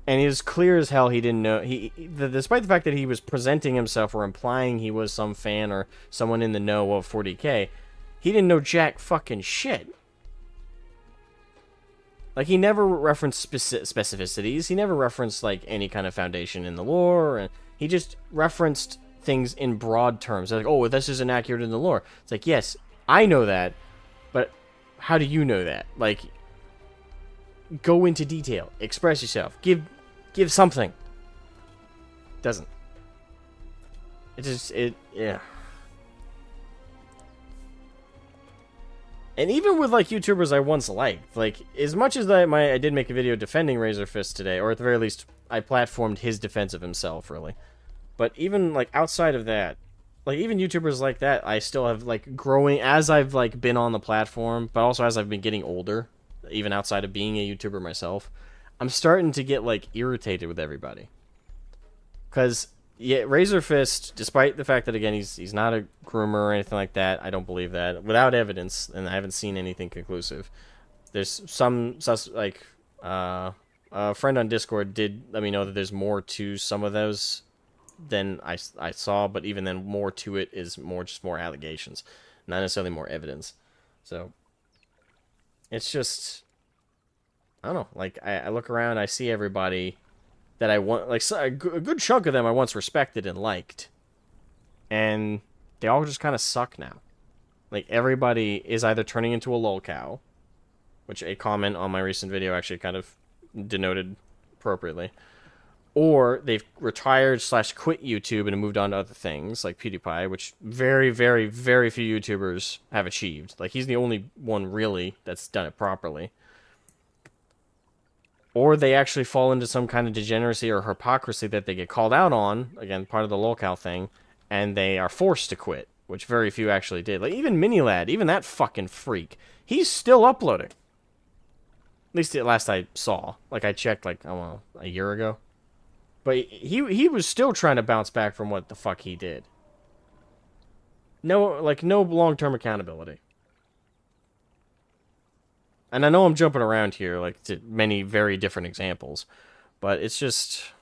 A: And it was clear as hell he didn't know. Despite the fact that he was presenting himself or implying he was some fan or someone in the know of 40K, he didn't know jack fucking shit. Like, he never referenced specificities. He never referenced, like, any kind of foundation in the lore. And he just referenced things in broad terms. Like, oh, this isn't accurate in the lore. It's like, yes, I know that, but how do you know that? Like, go into detail. Express yourself. Give something. Doesn't. Yeah. And even with, like, YouTubers I once liked, like, as much as I did make a video defending Razorfist today, or at the very least, I platformed his defense of himself, really. But even, like, outside of that, like, even YouTubers like that, I still have, like, growing, as I've, like, been on the platform, but also as I've been getting older, even outside of being a YouTuber myself, I'm starting to get like irritated with everybody. Because yeah, Razor Fist, despite the fact that again he's not a groomer or anything like that, I don't believe that without evidence, and I haven't seen anything conclusive. There's some like a friend on Discord did let me know that there's more to some of those than I saw, but even then, more to it is more allegations, not necessarily more evidence. So it's just I don't know. Like I look around, I see everybody that I want, like a good chunk of them I once respected and liked, and they all just kind of suck now. Like everybody is either turning into a lolcow, which a comment on my recent video actually kind of denoted appropriately, or they've retired / quit YouTube and moved on to other things like PewDiePie, which very, very, very few YouTubers have achieved. Like he's the only one really that's done it properly. Or they actually fall into some kind of degeneracy or hypocrisy that they get called out on, again, part of the lolcow thing, and they are forced to quit, which very few actually did. Like even Minilad, even that fucking freak, he's still uploading. At least the last I saw. Like I checked like, I don't know, a year ago. But he was still trying to bounce back from what the fuck he did. No long-term accountability. And I know I'm jumping around here, like, to many very different examples. But it's just...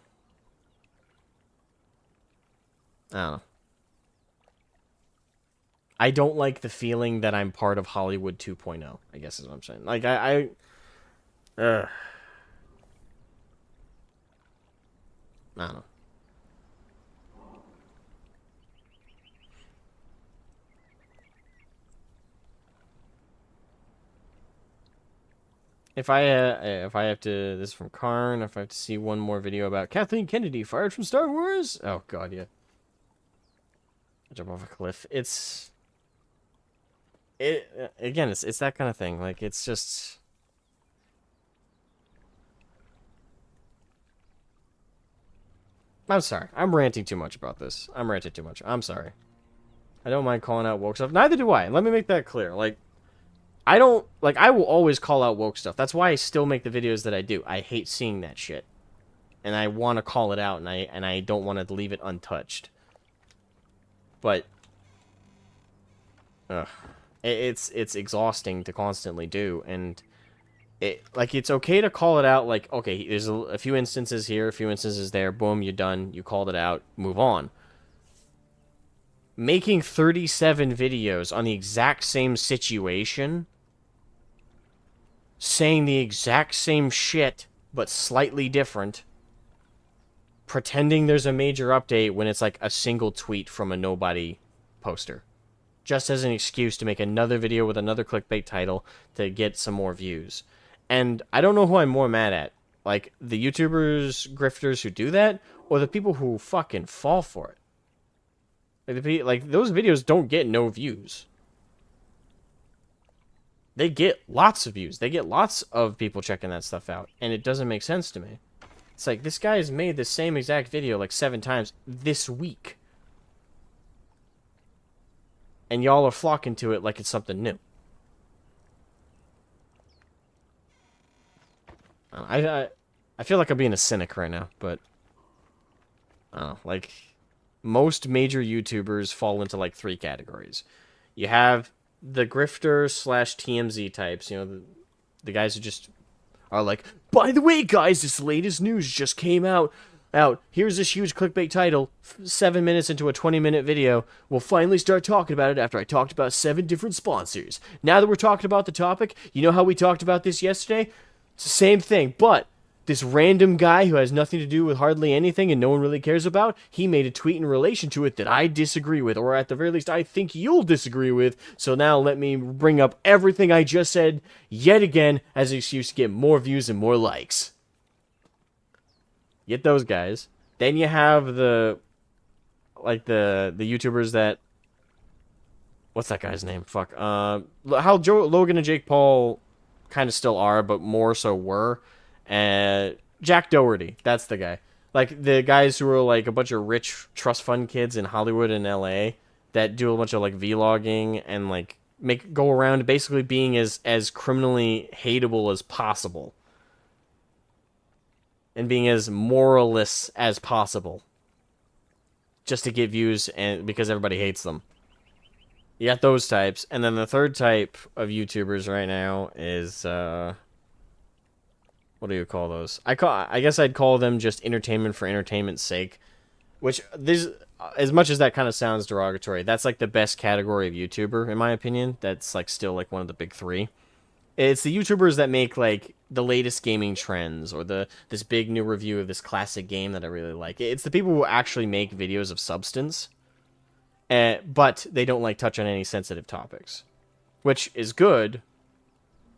A: I don't know. I don't like the feeling that I'm part of Hollywood 2.0, I guess is what I'm saying. Like, I don't know. If I have to, this is from Karn, if I have to see one more video about Kathleen Kennedy fired from Star Wars, oh god, yeah. Jump off a cliff. Again, it's that kind of thing. Like it's just. I'm sorry. I'm ranting too much about this. I'm ranting too much. I'm sorry. I don't mind calling out woke stuff. Neither do I. Let me make that clear. Like. I don't, like, I will always call out woke stuff. That's why I still make the videos that I do. I hate seeing that shit. And I want to call it out, and I don't want to leave it untouched. But, it's exhausting to constantly do, and it's okay to call it out, like, okay, there's a few instances here, a few instances there, boom, you're done, you called it out, move on. Making 37 videos on the exact same situation, saying the exact same shit, but slightly different, pretending there's a major update when it's like a single tweet from a nobody poster. Just as an excuse to make another video with another clickbait title to get some more views. And I don't know who I'm more mad at. Like, the YouTubers, grifters who do that, or the people who fucking fall for it. Like, those videos don't get no views. They get lots of views. They get lots of people checking that stuff out. And it doesn't make sense to me. It's like, this guy has made the same exact video like 7 times this week. And y'all are flocking to it like it's something new. I feel like I'm being a cynic right now, but... I don't know, like... Most major YouTubers fall into like 3 categories. You have the grifter / TMZ types, you know, the guys who just are like, by the way, guys, this latest news just came out. Here's this huge clickbait title, 7 minutes into a 20-minute video. We'll finally start talking about it after I talked about 7 different sponsors. Now that we're talking about the topic, you know how we talked about this yesterday? It's the same thing, but this random guy who has nothing to do with hardly anything and no one really cares about, he made a tweet in relation to it that I disagree with, or at the very least I think you'll disagree with, so now let me bring up everything I just said yet again as an excuse to get more views and more likes. Get those guys. Then you have the YouTubers that... What's that guy's name? Fuck. How Logan and Jake Paul kind of still are, but more so were. Jack Doherty, that's the guy. Like, the guys who are, like, a bunch of rich trust fund kids in Hollywood and LA that do a bunch of, like, vlogging and, like, go around basically being as criminally hateable as possible. and being as moralless as possible, just to get views and because everybody hates them. You got those types, and then the third type of YouTubers right now is what do you call those? I guess I'd call them just entertainment for entertainment's sake. Which there's as much as that kind of sounds derogatory, that's like the best category of YouTuber in my opinion. That's like still like one of the big three. It's the YouTubers that make like the latest gaming trends or this big new review of this classic game that I really like. It's the people who actually make videos of substance, but they don't like touch on any sensitive topics, which is good.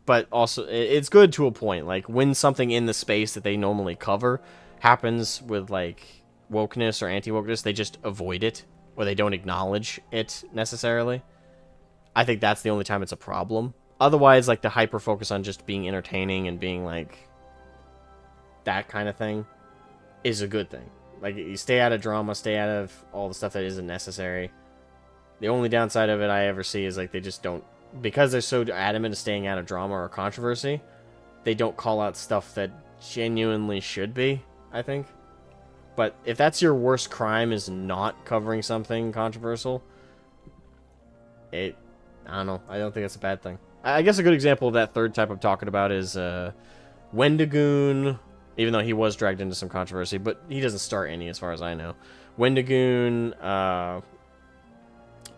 A: But also, it's good to a point. Like when something in the space that they normally cover happens with like wokeness or anti-wokeness, they just avoid it or they don't acknowledge it necessarily. I think that's the only time it's a problem. Otherwise, like the hyper focus on just being entertaining and being like that kind of thing is a good thing. Like you stay out of drama, stay out of all the stuff that isn't necessary. The only downside of it I ever see is like they just don't, because they're so adamant of staying out of drama or controversy, they don't call out stuff that genuinely should be, I think. But if that's your worst crime is not covering something controversial, I don't know. I don't think that's a bad thing. I guess a good example of that third type I'm talking about is Wendigoon, even though he was dragged into some controversy, but he doesn't start any as far as I know. Wendigoon,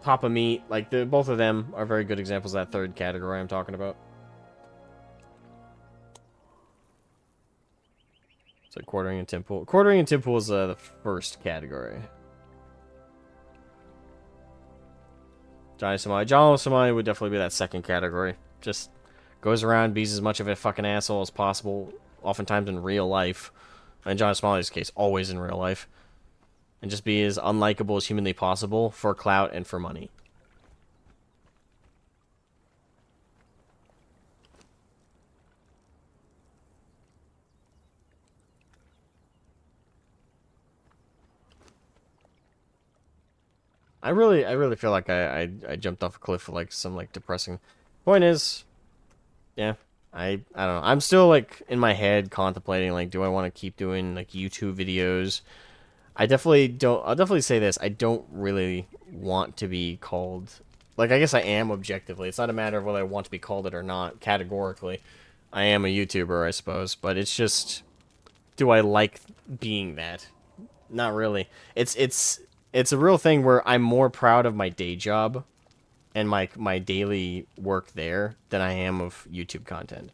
A: Papa Meat, like both of them are very good examples of that third category I'm talking about. So Quartering and Timpool. Quartering and Timpool is the first category. Johnny Somali would definitely be that second category. Just goes around, bees as much of a fucking asshole as possible, oftentimes in real life. In Johnny Somali's case, always in real life. And just be as unlikable as humanly possible for clout and for money. I really feel like I jumped off a cliff for like some like depressing. Point is, yeah, I don't know. I'm still like in my head contemplating like, do I want to keep doing like YouTube videos? I definitely don't. I'll definitely say this. I don't really want to be called. Like, I guess I am objectively. It's not a matter of whether I want to be called it or not. Categorically, I am a YouTuber, I suppose. But it's just, do I like being that? Not really. It's a real thing where I'm more proud of my day job and my daily work there than I am of YouTube content.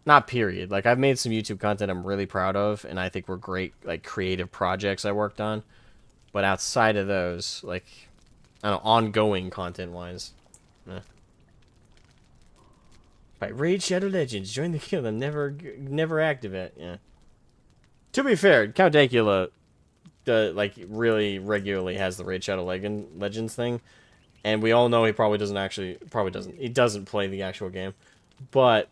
A: Not period. Like, I've made some YouTube content I'm really proud of, and I think were great, like, creative projects I worked on. But outside of those, like, I don't know, ongoing content-wise, Right, Raid Shadow Legends, join the guild. I'm never active at, yeah. To be fair, Count Dankula, really regularly has the Raid Shadow Legends thing, and we all know he probably doesn't play the actual game, but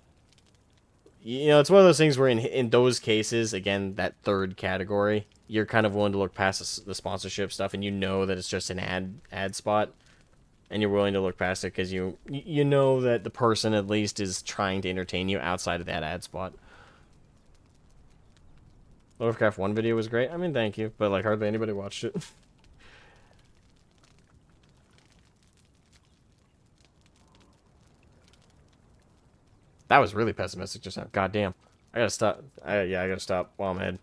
A: you know, it's one of those things where in those cases, again, that third category, you're kind of willing to look past the sponsorship stuff, and you know that it's just an ad spot, and you're willing to look past it because you know that the person at least is trying to entertain you outside of that ad spot. Lovecraft 1 video was great. I mean, thank you, but like hardly anybody watched it. That was really pessimistic just now. God damn. I gotta stop. I gotta stop while I'm ahead.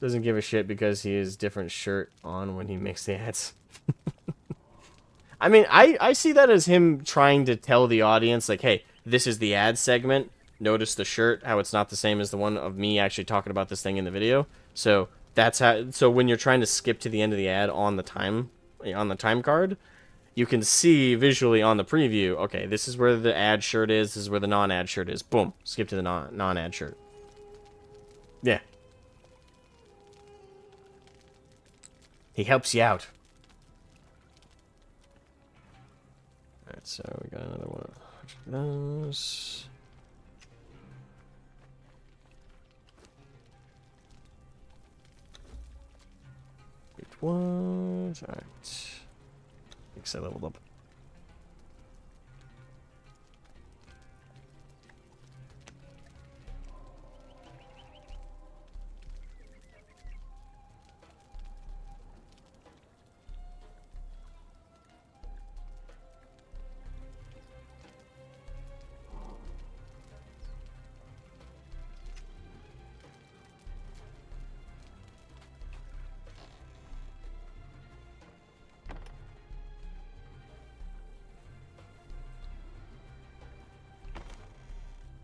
A: Doesn't give a shit because he has different shirt on when he makes the ads. I mean, I see that as him trying to tell the audience, like, hey, this is the ad segment. Notice the shirt, how it's not the same as the one of me actually talking about this thing in the video. So that's how. So when you're trying to skip to the end of the ad on the time card, you can see visually on the preview, okay, this is where the ad shirt is, this is where the non-ad shirt is. Boom, skip to the non-ad shirt. Yeah. He helps you out. Alright, so we got another one of those. It was... Alright. I leveled up.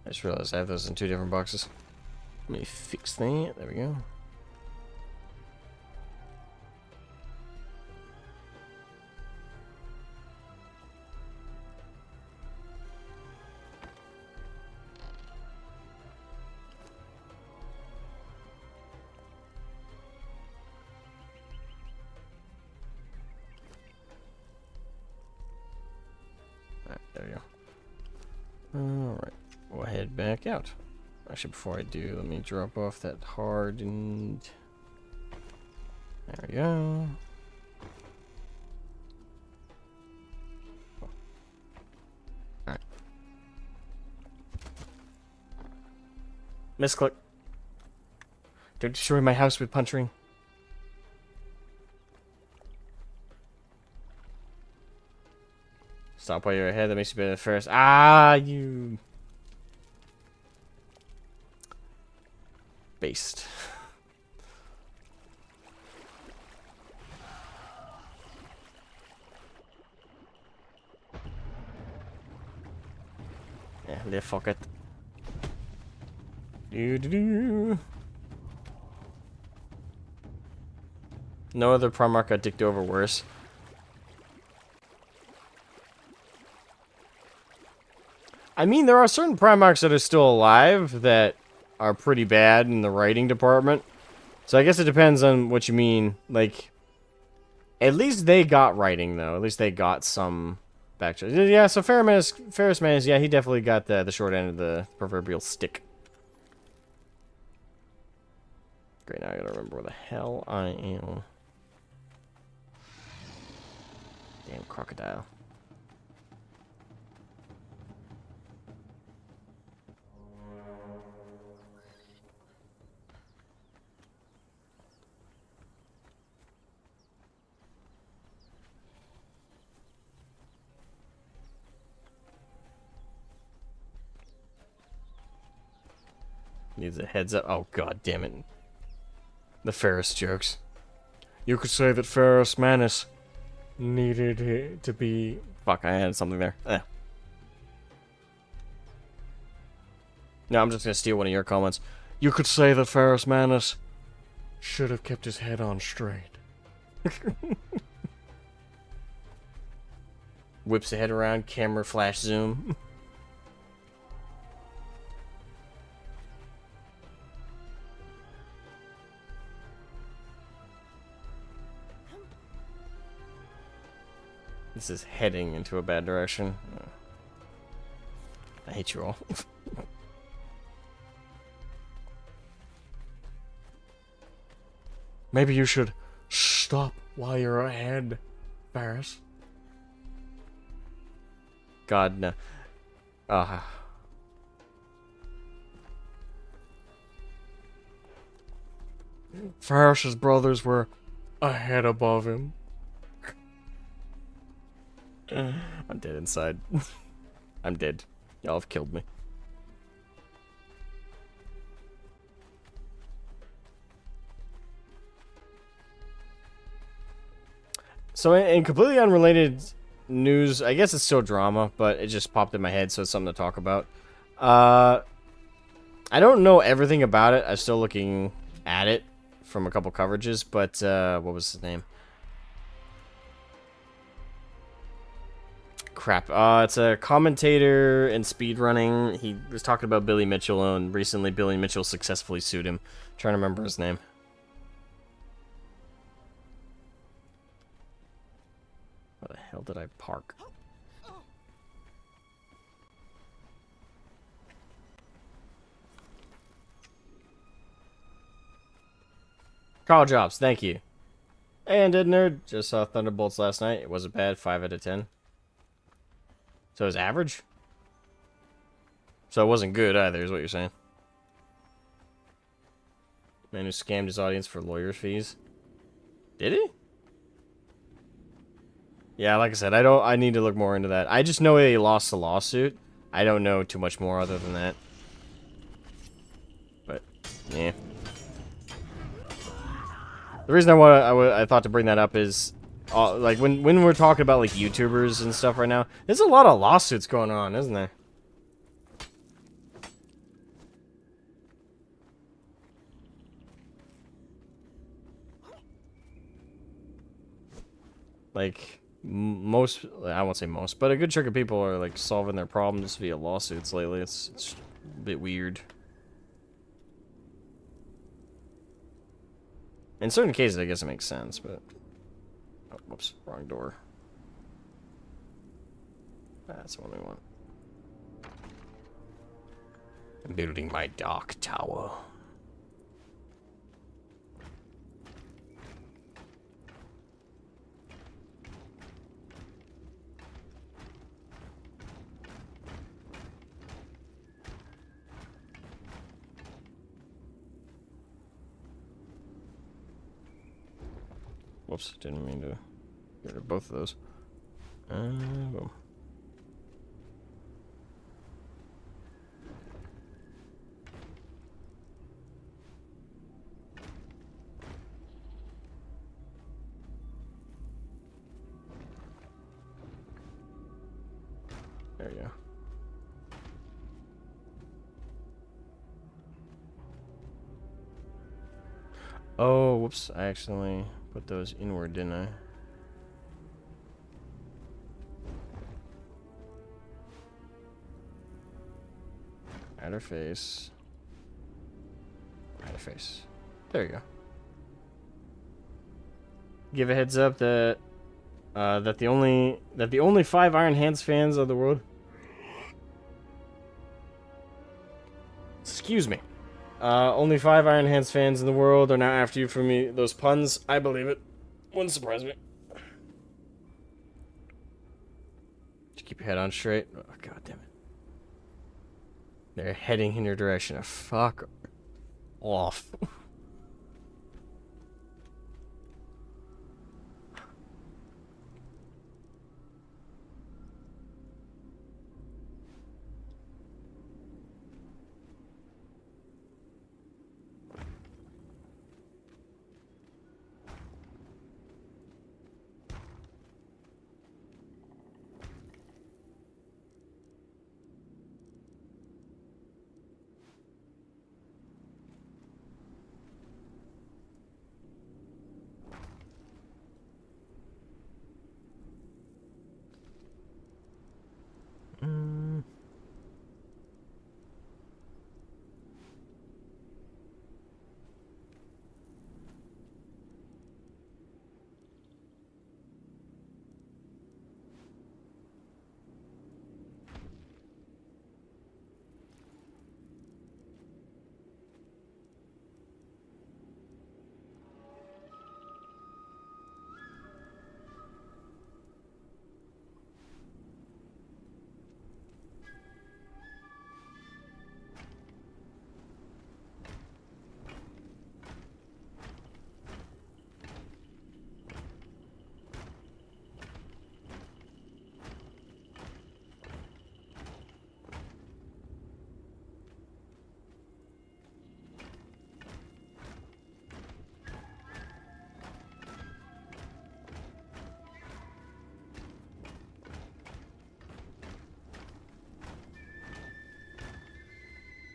A: I just realized I have those in 2 different boxes. Let me fix that. There we go. Alright, there we go. Alright, we'll head back out. Actually, before I do, let me drop off that hardened. There we go. Alright. Misclick. Don't destroy my house with punch ring. Stop while you're ahead. That makes you better first. Ah, you. Based. Yeah, fuck it. Do. No other Primarch got dicked over worse. I mean, there are certain Primarchs that are still alive that are pretty bad in the writing department. So I guess it depends on what you mean. Like, at least they got writing, though. At least they got some backstory. Yeah, so Ferris Manus, yeah, he definitely got the short end of the proverbial stick. Great, now I gotta remember where the hell I am. Damn crocodile. Needs a heads up. Oh, god damn it. The Ferris jokes. You could say that Ferris Manus needed to be... Fuck, I had something there. No, I'm just gonna steal one of your comments. You could say that Ferris Manus should have kept his head on straight. Whips the head around, camera flash zoom. This is heading into a bad direction. I hate you all. Maybe you should stop while you're ahead, Ferris. God, no. Ferris's brothers were a head above him. I'm dead inside. I'm dead. Y'all have killed me. So, in completely unrelated news, I guess it's still drama, but it just popped in my head, so it's something to talk about. I don't know everything about it. I'm still looking at it from a couple coverages, but what was his name? Crap. It's a commentator in speedrunning. He was talking about Billy Mitchell, and recently Billy Mitchell successfully sued him. I'm trying to remember his name. Where the hell did I park? Carl Jobs, thank you. And Dead Nerd, just saw Thunderbolts last night. It wasn't bad, 5 out of 10. So it was average? So it wasn't good either, is what you're saying. Man who scammed his audience for lawyer's fees. Did he? Yeah, like I said, I need to look more into that. I just know he lost the lawsuit. I don't know too much more other than that. But, yeah. The reason I thought to bring that up is, like, when we're talking about, like, YouTubers and stuff right now, there's a lot of lawsuits going on, isn't there? Like, most, I won't say most, but a good chunk of people are, like, solving their problems via lawsuits lately. It's a bit weird. In certain cases, I guess it makes sense, but... Oh, whoops, wrong door. That's the one we want. I'm building my dark tower. Whoops, didn't mean to get rid of both of those. Boom. There you go. Oh, whoops, I accidentally put those inward, didn't I? Outer face. Outer face. There you go. Give a heads up that that the only 5 Iron Hands fans of the world. Excuse me. Only 5 Iron Hands fans in the world are now after you for me. Those puns, I believe it. Wouldn't surprise me. Just keep your head on straight. Oh, God damn it. They're heading in your direction. Fuck off.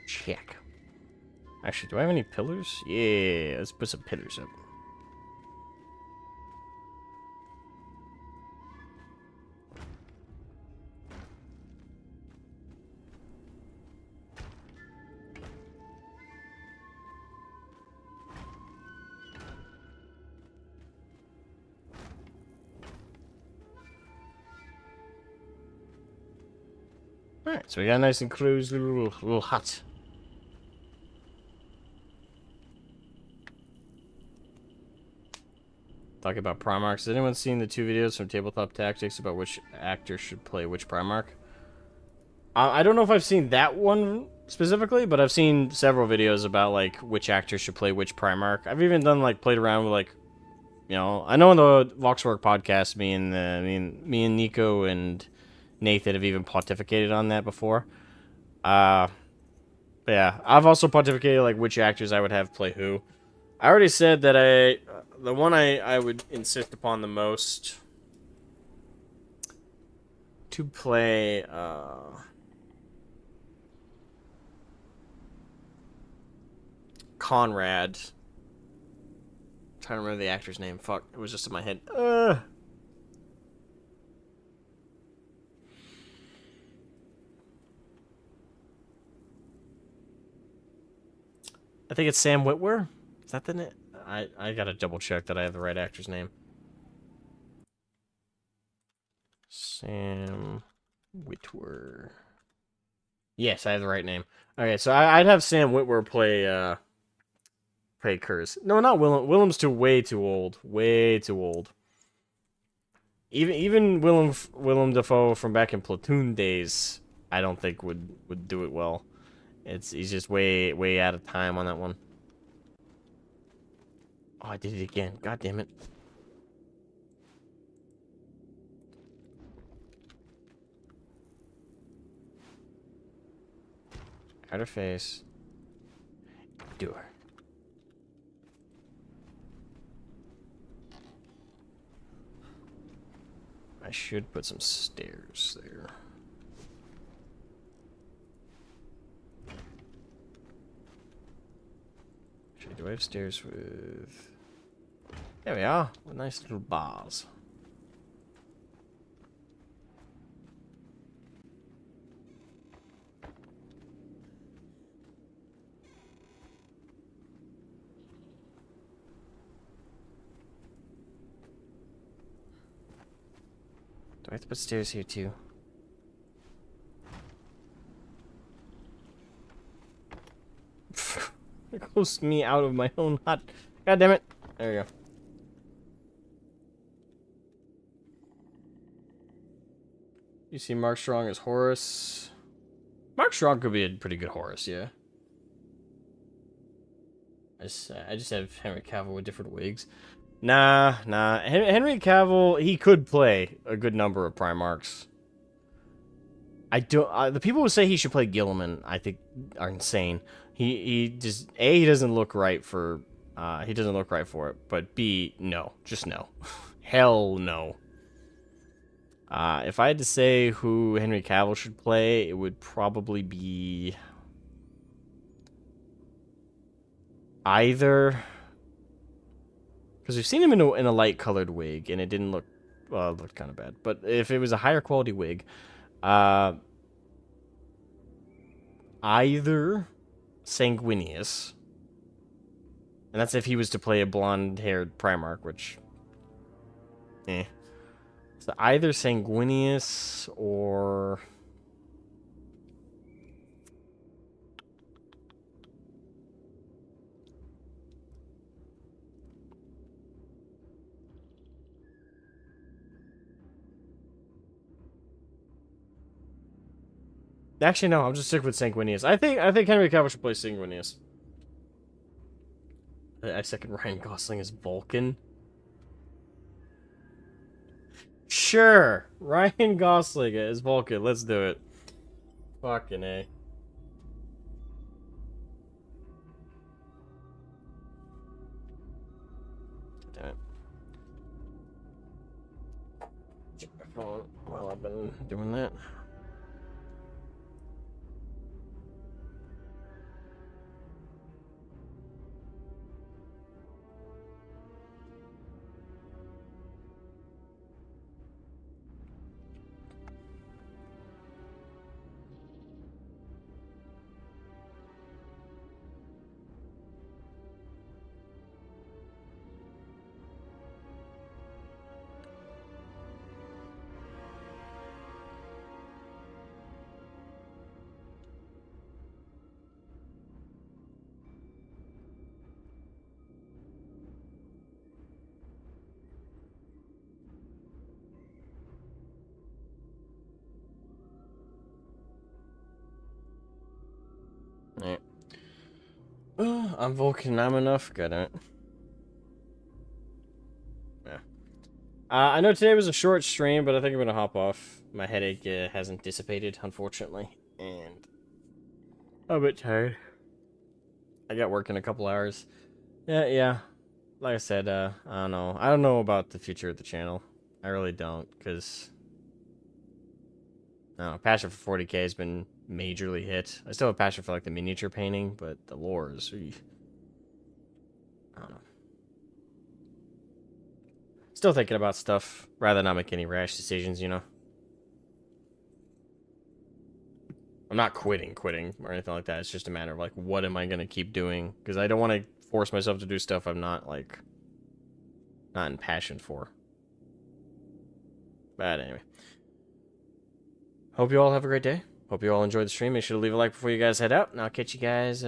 A: Check. Actually, do I have any pillars? Yeah, let's put some pillars up. Alright, so we got a nice enclosed little hut. Talking about Primarchs. Has anyone seen the 2 videos from Tabletop Tactics about which actor should play which Primarch? I don't know if I've seen that one specifically, but I've seen several videos about like which actor should play which Primarch. I've even done like played around with like, you know, I know in the Voxwork podcast, me and Nico and Nathan have even pontificated on that before. But yeah, I've also pontificated like which actors I would have play who. I already said that the one I would insist upon the most to play Conrad. I'm trying to remember the actor's name. Fuck, it was just in my head. I think it's Sam Witwer. Is that the name? I gotta double check that I have the right actor's name. Sam Witwer. Yes, I have the right name. Okay, so I'd have Sam Witwer play Curse. No, not Willem. Willem's way too old. Way too old. Even Willem Dafoe from back in Platoon days, I don't think would do it well. He's just way out of time on that one. Oh, I did it again. God damn it. Cut her face. Do her. I should put some stairs there. Actually, do I have stairs with... There we are. With nice little bars. Do I have to put stairs here too? It goes me out of my own hut. God damn it. There we go. You see Mark Strong as Horus. Mark Strong could be a pretty good Horus, yeah. I just have Henry Cavill with different wigs. Nah. Henry Cavill, he could play a good number of Primarchs. I don't. The people who say he should play Gilliman, I think, are insane. He just he doesn't look right for it. But B, no, just no, hell no. If I had to say who Henry Cavill should play, it would probably be either, because we've seen him in a light colored wig and it didn't look, well, it looked kind of bad. But if it was a higher quality wig, either Sanguinius, and that's if he was to play a blonde-haired Primarch, which, So either Sanguinius or... Actually, no, I'm just sticking with Sanguinius. I think Henry Cavill should play Sanguinius. I second Ryan Gosling as Vulcan. Sure, Ryan Gosling as Vulcan. Let's do it. Fucking A. Damn it. Check my phone while I've been doing that. Alright. I'm Vulcan, I'm enough. Got it. Yeah. I know today was a short stream, but I think I'm gonna hop off. My headache hasn't dissipated, unfortunately, and I'm a bit tired. I got work in a couple hours. Yeah. Like I said, I don't know. I don't know about the future of the channel. I really don't, because I don't know, passion for 40k has been majorly hit. I still have passion for like the miniature painting, but the lore is, I don't know. Still thinking about stuff, rather not make any rash decisions, you know. I'm not quitting or anything like that. It's just a matter of like, what am I gonna keep doing? Because I don't want to force myself to do stuff I'm not like not in passion for. But anyway, hope you all have a great day. Hope you all enjoyed the stream. Make sure to leave a like before you guys head out, and I'll catch you guys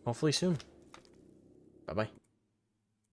A: hopefully soon. Bye bye.